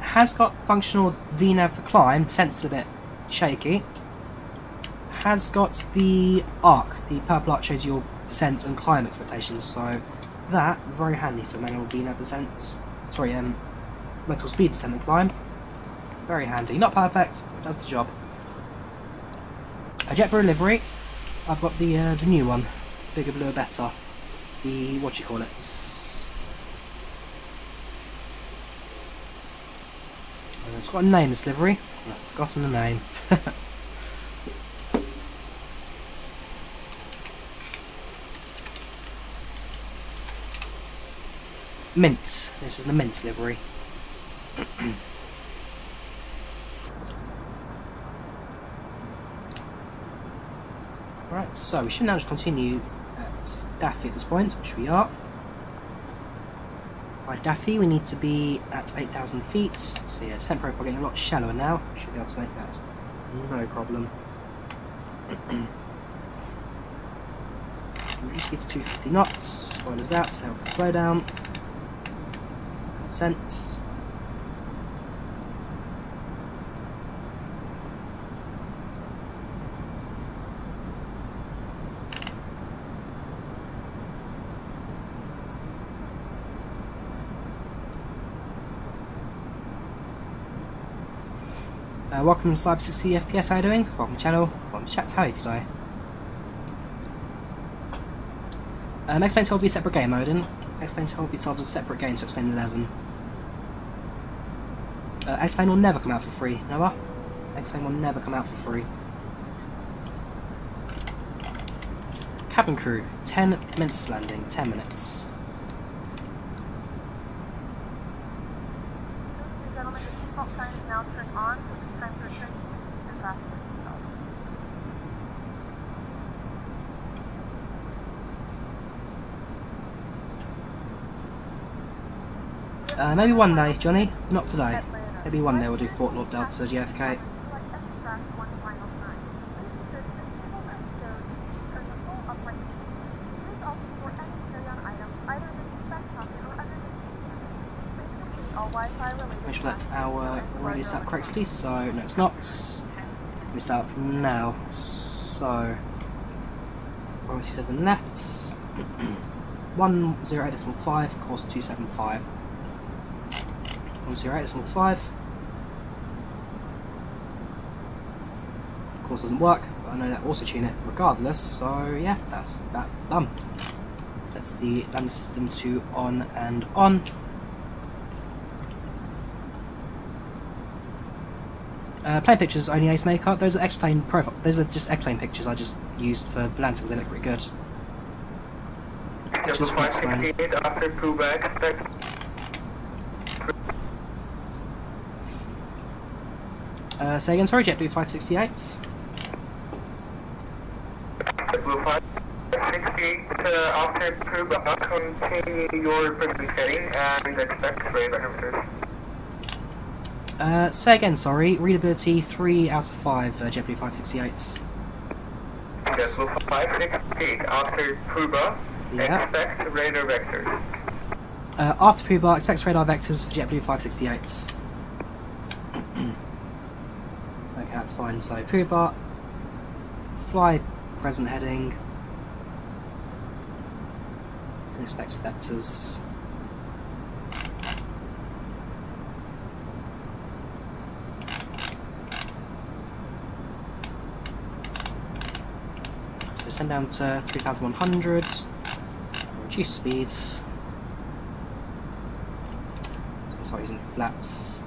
has got functional VNAV for climb. Sensed a bit shaky. Has got the arc. The purple arc shows your descent and climb expectations. So that very handy for manual VNAV descents. Sorry, vertical speed descent and climb. Very handy. Not perfect, but does the job. A JetBlue livery. I've got the new one, bigger, bluer, better. The what do you call it? It's got a name. This livery. I've forgotten the name. Mint. This is the mint livery. Right, so we should now just continue at Daffy at this point, which we are. By Daffy we need to be at 8,000 feet, so yeah, descent profile getting a lot shallower now. We should be able to make that no problem. Reduce speed to 250 knots, what is that? So slow down. Descent. Welcome to Cyber 60 FPS, how are you doing? Welcome to the channel, welcome to chat, how are you today? X-Plane told me a separate game, Odin. X-Plane told me a separate game to X-Plane 11. X-Plane will never come out for free, Noah. X-Plane will never come out for free. Cabin crew, 10 minutes landing, 10 minutes. Ladies and gentlemen, the default sign is now turned on, so it's time to return and fasten yourself. Maybe one day, Johnny. Not today. Maybe one day we'll do Fort Lauderdale to JFK. Make sure that's our radio set up correctly, so no it's not. It's out now, so 127 left, 108.5, course 275, 108.5, course doesn't work, but I know that auto tune it regardless, so yeah, that's that done. Sets the landing system to on and on. Plane pictures only Ace Maker. Those are X-Plane profile. Those are just X-Plane pictures I just used for Volanta because they look pretty good. Pictures from X-Plane. After pullback, Say again, sorry, JetBlue 568. JetBlue 568, after pullback, continue your present heading and expect radar. Say again, sorry. Readability 3 out of 5, JetBlue 568s. JetBlue 568, after Puba, expect radar vectors. After Puba, expects radar vectors for JetBlue 568s. Okay, that's fine. So Puba, fly present heading, and expects vectors. Send down to 3,100, reduce speeds, start using flaps.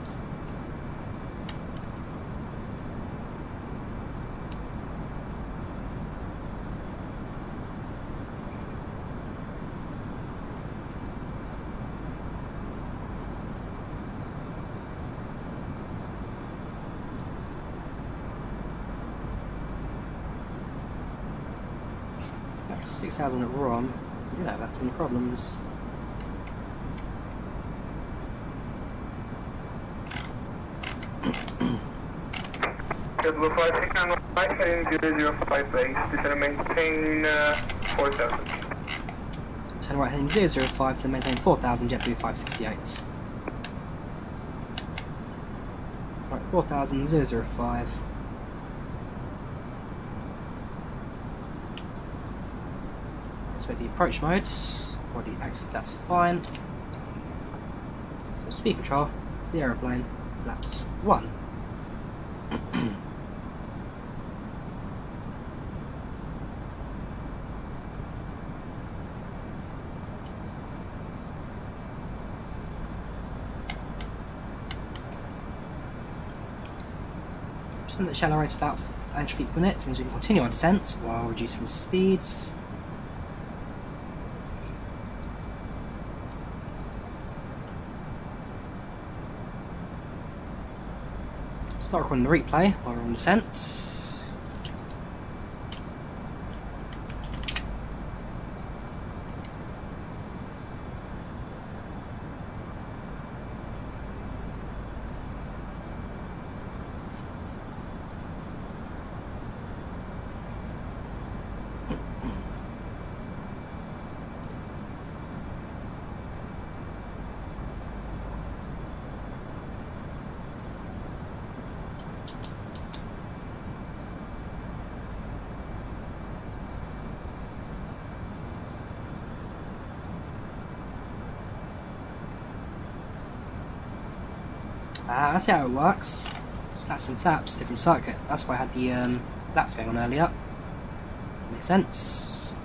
That's 6,000 at ROM. Yeah, that's any problems. JetBlue 569 heading 005 base, to maintain 4,000. Turn right heading 005 to maintain 4,000 JetBlue 568. Right, 4,000 005. The approach mode, already active, that's fine. So speed control, it's the aeroplane, flaps 1. Percent the shallow rate about 8 feet per minute means we can continue our descent while reducing speeds. Start recording the replay while we're on descent. That's how it works. Slats and flaps, different circuit. That's why I had the flaps going on earlier. Makes sense.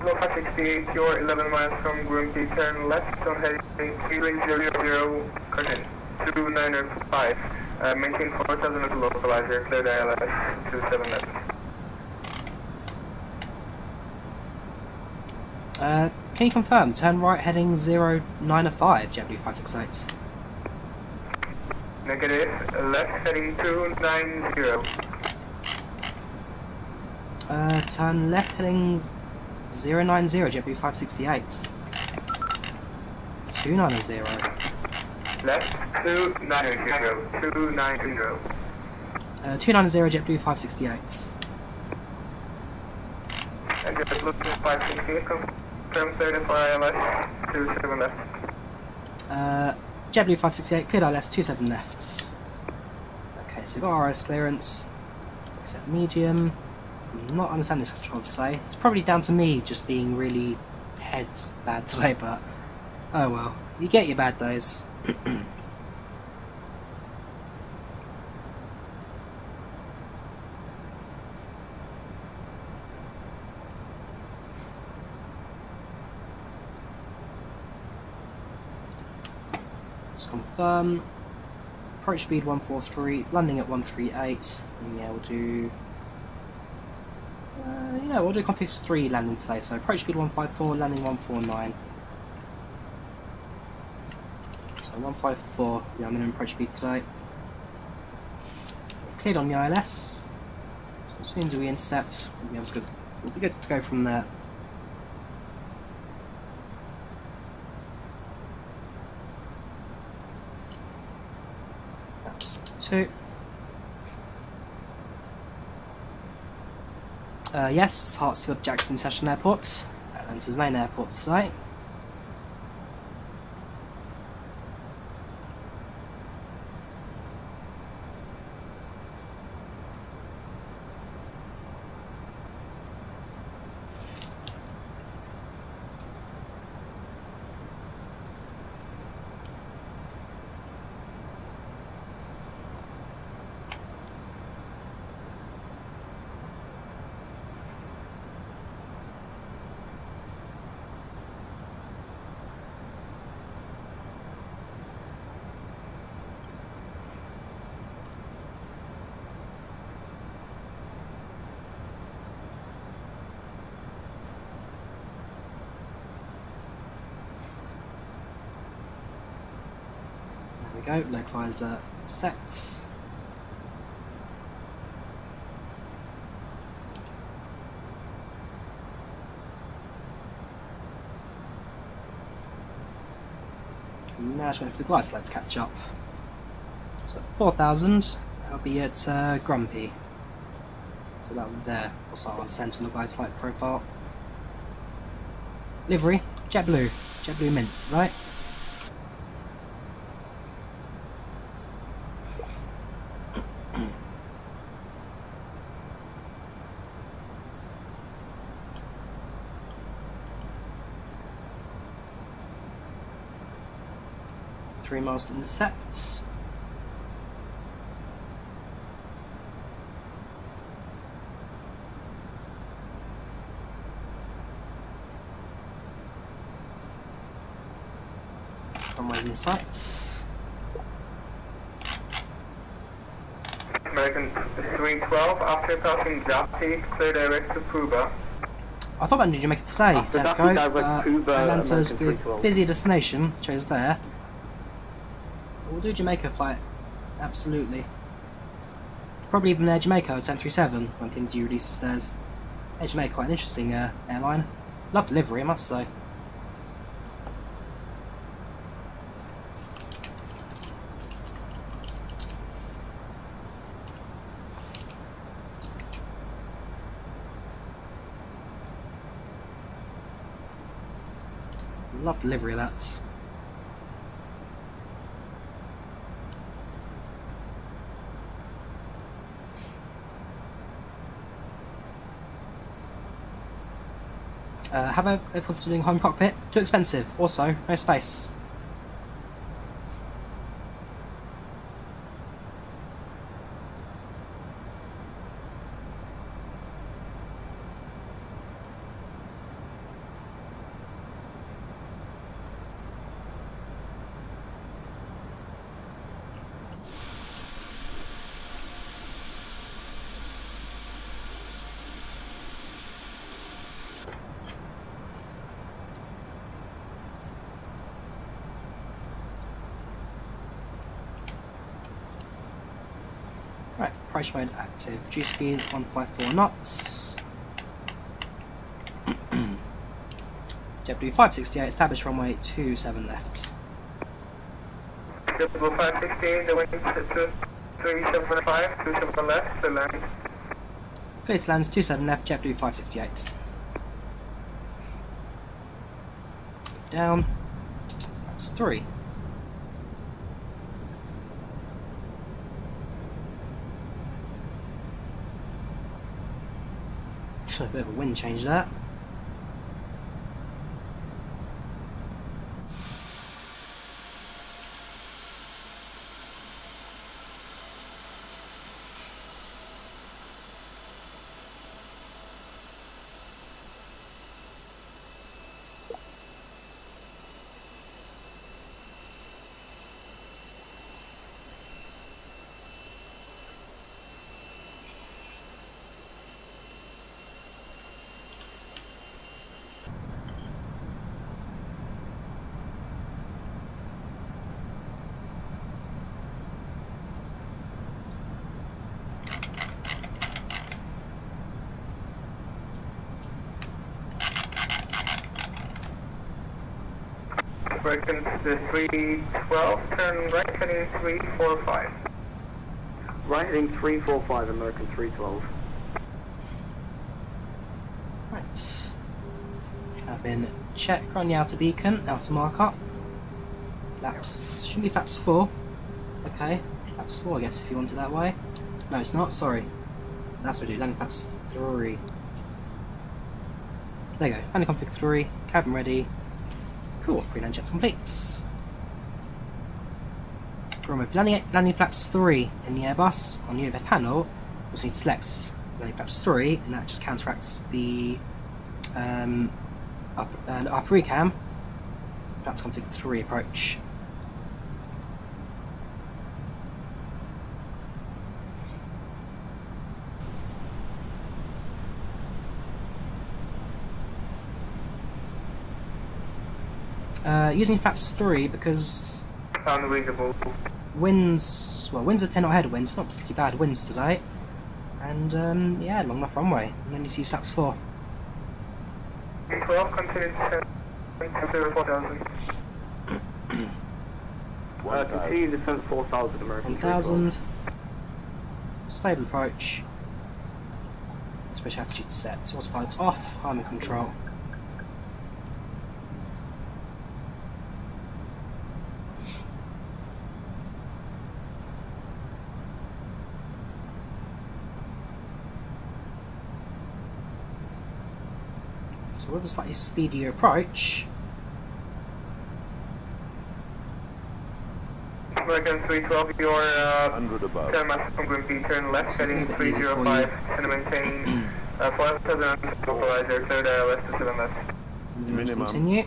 Low 568, you're 11 miles from Grimsby, turn left on heading 3000, correct, 295. Maintain 4,000 at the localizer, clear the ILS 27 left. Can you confirm? Turn right heading 095, JetBlue 568. Negative, left heading 290. Turn left heading 090, JetBlue 568. 290. Left 290, 290. 290, JetBlue 568. And just look to 568, confirm 34 ILS 27 left. JetBlue 568, cleared ILS 27 left. Okay, so we've got RS clearance, except medium. I'm not understanding this control display. It's probably down to me just being really head's bad today, but oh well. You get your bad days. Just confirm. Approach speed 143, landing at 138, and yeah, we'll do... we'll do config 3 landing today, so approach speed 154, landing 149. So 154, yeah, I'm minimum approach speed today. Cleared on the ILS, so as soon as we intercept, we'll be good to go from there. That's 2. Yes, Hartsfield Jackson International Airport, Atlanta's main airport today. There we go, localizer sets. Now just wait for the glide slope to catch up. So at 4,000, that'll be at Grumpy. So that one there, also on center on the glide slope profile. Livery, JetBlue, JetBlue mints, right? Three miles to intercept. Runways in sights. American 312, after passing Japti, clear direct to Cuba. I thought about Jamaica today, After Tesco. direct Cuba, Atlanta's American 312. busy destination, chose there. We'll do Jamaica flight, absolutely. Probably even Jamaica 1037 when PNG releases theirs. Jamaica, quite an interesting airline. Love delivery, I must say. Love delivery of that. Have everyone's doing home cockpit? Too expensive. Also, no space. Right, approach mode active. G speed 154 knots. JetBlue 568, established runway 27 left. JetBlue 568, the wind is 375, 27 left, the land. Clear to lands 27 left, JetBlue 568. Down. That's 3. A bit of a wind change there. American 312, turn right heading 345. Right heading 345, American 312. Right. Cabin check on the outer beacon, outer marker. Flaps, shouldn't be flaps 4. Okay, flaps 4 I guess if you want it that way. No it's not, sorry. That's what I do, landing flaps 3. There you go, landing config 3, cabin ready. Cool, pre-land checks complete. Remove landing flaps 3 in the Airbus on the overhead panel. You also need to select landing flaps 3 and that just counteracts the upper recam. Flaps config 3 approach. Using flaps 3 because Unreadable. winds are 10 knot headwinds, not particularly bad winds today, and yeah, long enough runway. And then you see flaps 4. 12, continue to 4000. Continue descent 4000, American 1000. Stable approach. Special attitude set. So autopilot's off. Harmony control. So with a slightly speedier approach, American 312, your turn master from Grim P, turn left heading 305, and maintain 4000 localizer, clear ILS to 7 left. minimum. Continue.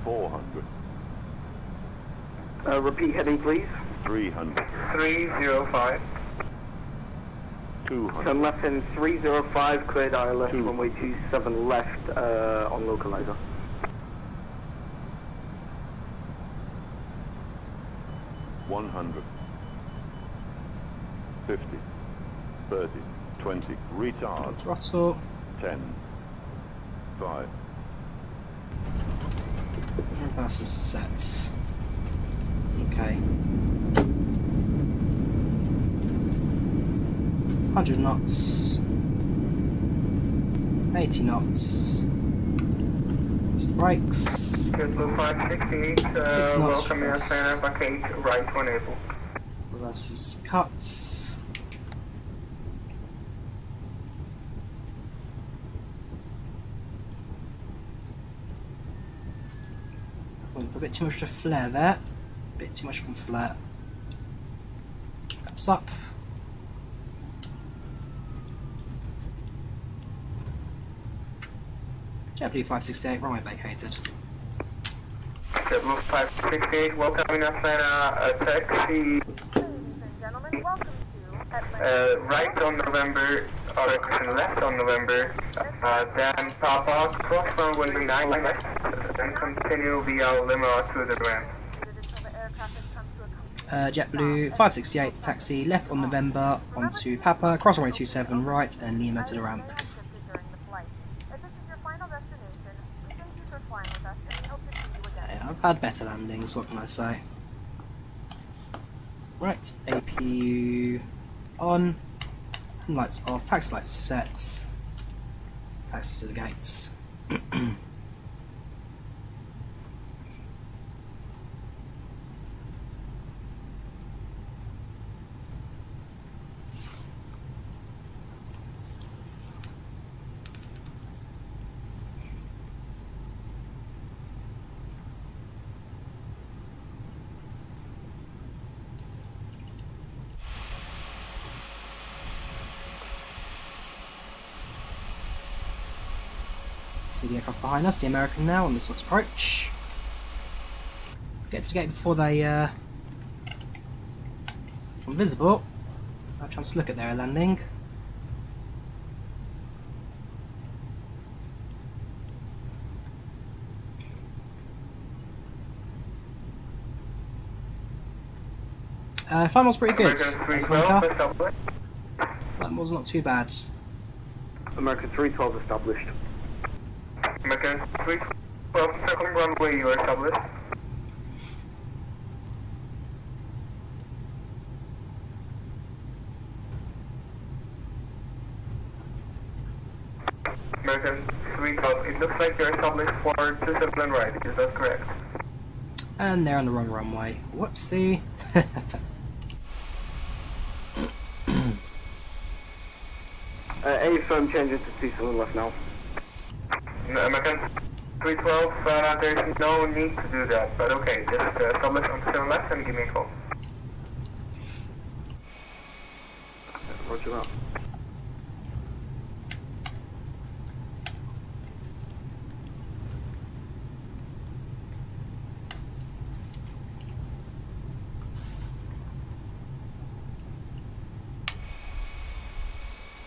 400. Repeat heading, please. 300. 305. 200. Turn left in 305, cleared ILS, runway 27 left on localizer. 100. 50. 30. 20. Retard. Throttle. 10. 5. Reverse is set. Okay. 100 knots. 80 knots. Press the brakes. JetBlue 568, 6 knots welcome your sign up, PACX, right to enable. Reverse is cut. Went for a bit too much of a flare there. A bit too much from flare. Flaps up. JetBlue 568, runway vacated. JetBlue 568, welcome your sign up, taxi, Ladies and gentlemen, welcome to Atlanta. right on November, or correction, left on November, then Papa, cross runway 9 left, then continue via limo to the ramp. Until the aircraft has come to a complete JetBlue 568, taxi left on November onto Papa, cross runway 27 right and Nemo to the ramp. shifted during the flight. If this is your final destination, we thank you for flying with us and we hope to see you again. Yeah, I've had better landings, what can I say? Right, APU on, lights off, taxi lights set, taxi to the gates. See the aircraft behind us, the American now on the slot approach. Get to the gate before they become visible. Have a chance to look at their landing. Flight was pretty good. Flight was not too bad. American 312 established. American 3, Well, second runway, you are established. American 312, it looks like you're established for 27 right, is that correct? And they're on the wrong runway. Whoopsie. Any firm changes to 27 left now? No, American 312, there's no need to do that, but okay, just establish on 27 left and give me a call. Roger that.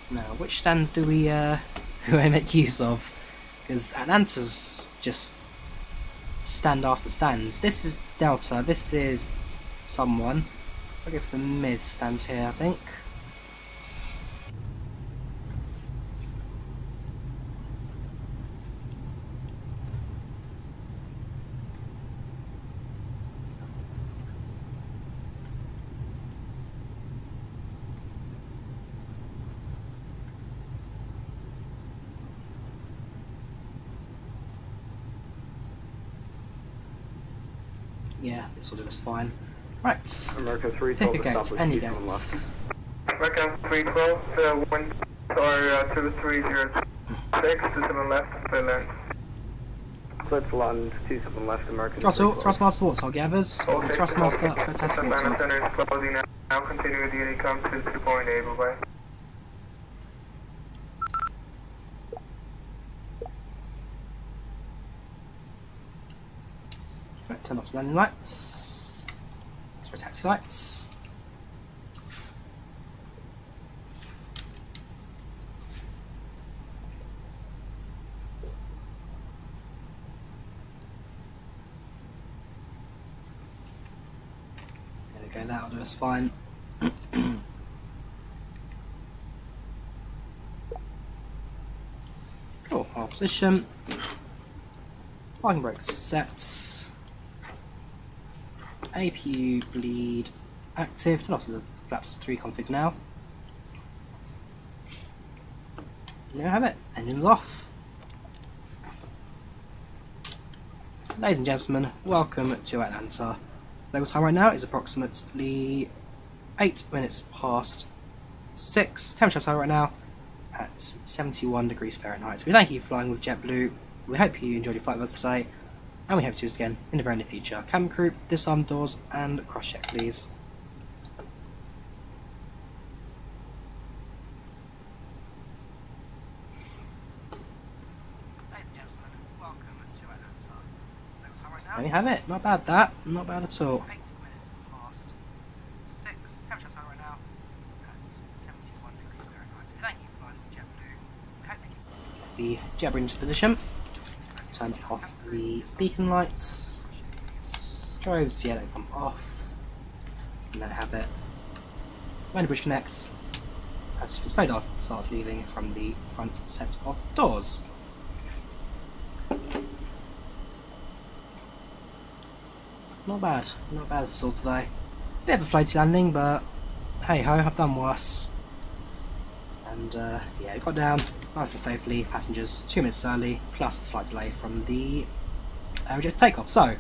Now, which stands do we make use of? Because Atlanta's just stand after stands. This is Delta, this is someone. I'll go for the mid stand here, I think. Yeah, this will do us fine. Right, American pick 312 a gate, established, any 27 left. gates. American 312, winds are 2306, 27 left, clear land. Clear to land, 27 left, American Throttle, 312. Thrustmaster Warthog, Gathers. Thrustmaster, fantastic Savannah Warthog. Center is closing now. Now continue with unit come to 2.8, bye-bye. Right, turn off the landing lights. Sorry, taxi lights. There we go, that'll do us fine. Cool, our position. Parking brakes set. APU bleed active. Turn off the flaps 3 config now. There you have it. Engines off. Ladies and gentlemen, welcome to Atlanta. Local time right now is approximately 8 minutes past 6. Temperature outside right now at 71 degrees Fahrenheit. We thank you for flying with JetBlue. We hope you enjoyed your flight with us today. And we hope to see you again in the very near future. Cabin crew, disarm doors and cross check please. There you have it, not bad that, not bad at all. The JetBlue into position. Turn off the beacon lights, strobes, yeah, they come off, and then have it. When the bridge connects, as you can slow down, starts leaving from the front set of doors. Not bad at all today. Bit of a floaty landing, but hey ho, I've done worse. And yeah, it got down nice and safely, passengers 2 minutes early, plus the slight delay from the rejected takeoff. So,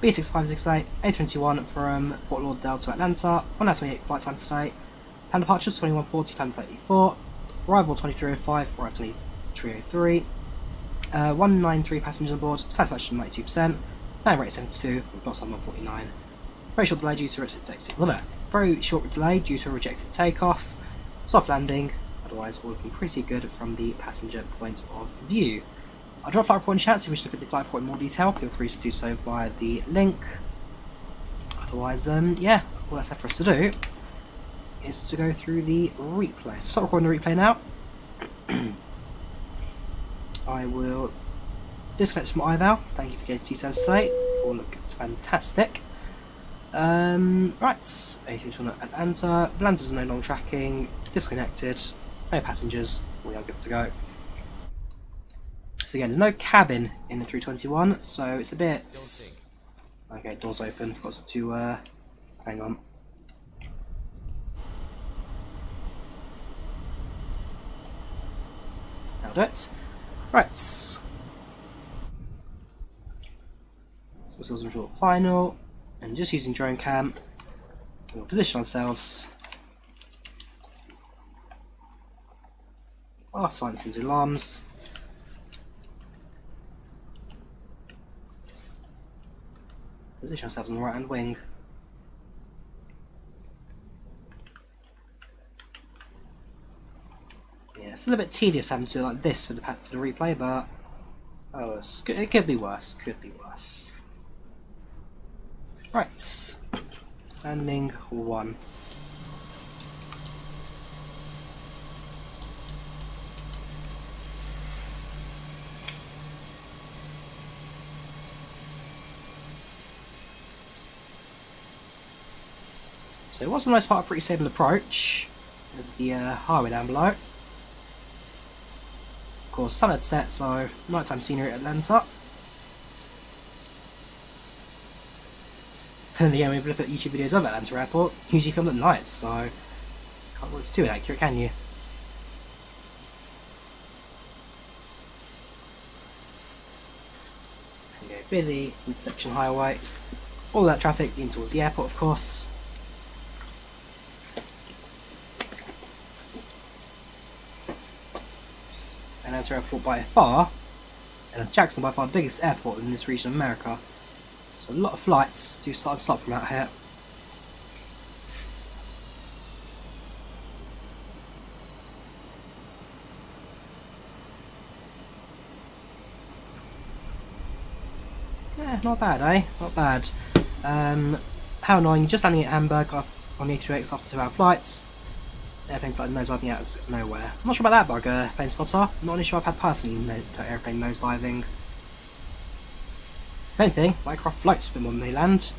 B6568, A321 from Fort Lauderdale to Atlanta, 1 hour 28 flight time today, plan departures 2140, plan 34, arrival 2305, arrival 2303, 193 passengers on board, satisfaction 92%, land rate 72, loss on 149, very short delay due to rejected takeoff, soft landing. Otherwise, all looking pretty good from the passenger point of view. I'll drop a flight report in chat, so if you wish to look at the flight report in more detail, feel free to do so via the link. Otherwise, yeah, all that's left for us to do is to go through the replay. So start recording the replay now. I will disconnect from IVAO. Thank you for getting to see today. All looks fantastic. Right, A321 Atlanta. Atlanta's no long tracking. Disconnected. No passengers, we are good to go. Because again, there's no cabin in the 321, so it's a bit... Okay, door's open. Forgot to... hang on. Nailed it. Right. So this was a short final. And just using drone cam, we'll position ourselves. Silencing the alarms. Position ourselves on the right hand wing. Yeah, it's a little bit tedious having to do it like this for the replay, but oh, it could be worse. Could be worse. Right, landing 1. So it was for the most part a pretty stable approach. There's the highway down below. Of course, sun had set, so nighttime scenery at Atlanta. And again, we've looked at YouTube videos of Atlanta Airport, usually filmed at night, so can't well, it's too inaccurate, can you? Okay, busy section highway, all that traffic leading towards the airport, of course. Atlanta Airport by far, and Jackson by far the biggest airport in this region of America. So a lot of flights do start and stop from out here. Yeah, not bad, eh? Not bad. How annoying, just landing at Hamburg off on the A321 after 2-hour flights. Airplane started nosediving out of nowhere. I'm not sure about that bug, plane spotter. Not an issue I've had personally, airplane nosediving. If anything, Minecraft floats a bit more than they land.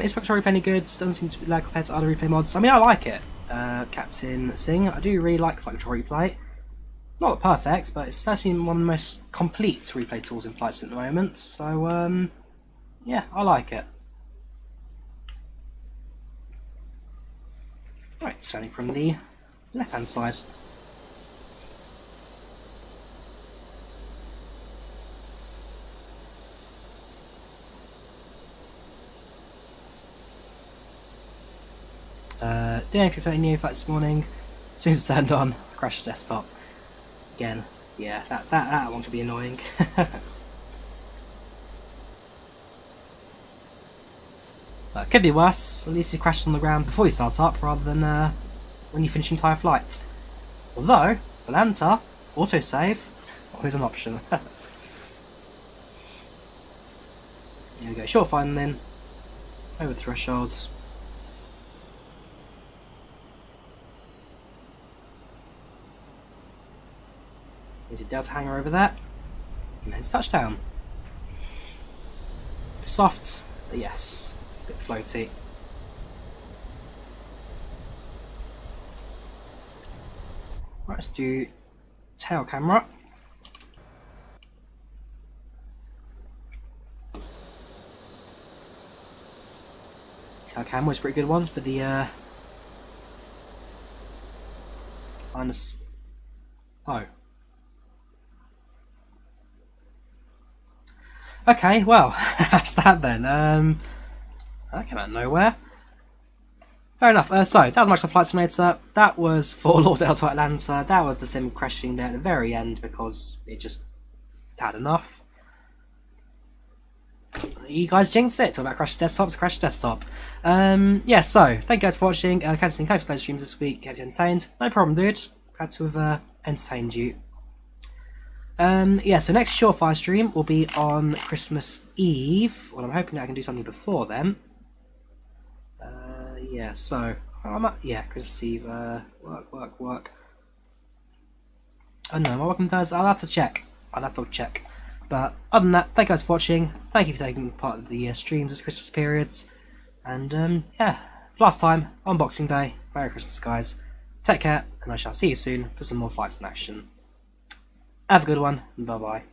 Is Factory Replay any good? Doesn't seem to be lag compared to other replay mods. I mean, I like it, Captain Singh. I do really like Factory Replay. Not perfect, but it's certainly one of the most complete replay tools in flights at the moment. So, yeah, I like it. Right, starting from the left-hand side. Doing anything new for this morning. As soon as it's turned on, I crashed the desktop. Again, yeah, that one could be annoying. But it could be worse. At least you crashed on the ground before you start up, rather than when you finish your entire flight. Although, Volanta, autosave, always an option. Here we go, short final then. Over the thresholds. There's a delta hanger over that. And there's touchdown. Soft, but yes, a bit floaty. Right, let's do tail camera. Tail camera was a pretty good one for the minus. Oh. Okay, well, that's that then. That came out of nowhere. Fair enough. So, that was Microsoft Flight Simulator. That was Fort Lauderdale to Atlanta. That was the sim crashing there at the very end because it just had enough. You guys jinxed it. Talk about crash desktops, crash desktop. Yeah, so, thank you guys for watching. Thanks for playing streams this week. Kept you entertained. No problem, dude. Glad to have entertained you. Yeah, so next Surefire stream will be on Christmas Eve. Well, I'm hoping that I can do something before then. Yeah, so yeah, Christmas Eve. Work. I don't know. Am I working Thursday? I'll have to check. But other than that, thank you guys for watching. Thank you for taking part of the streams this Christmas periods. And yeah, last time on Boxing Day. Merry Christmas, guys. Take care, and I shall see you soon for some more fights in action. Have a good one, and bye-bye.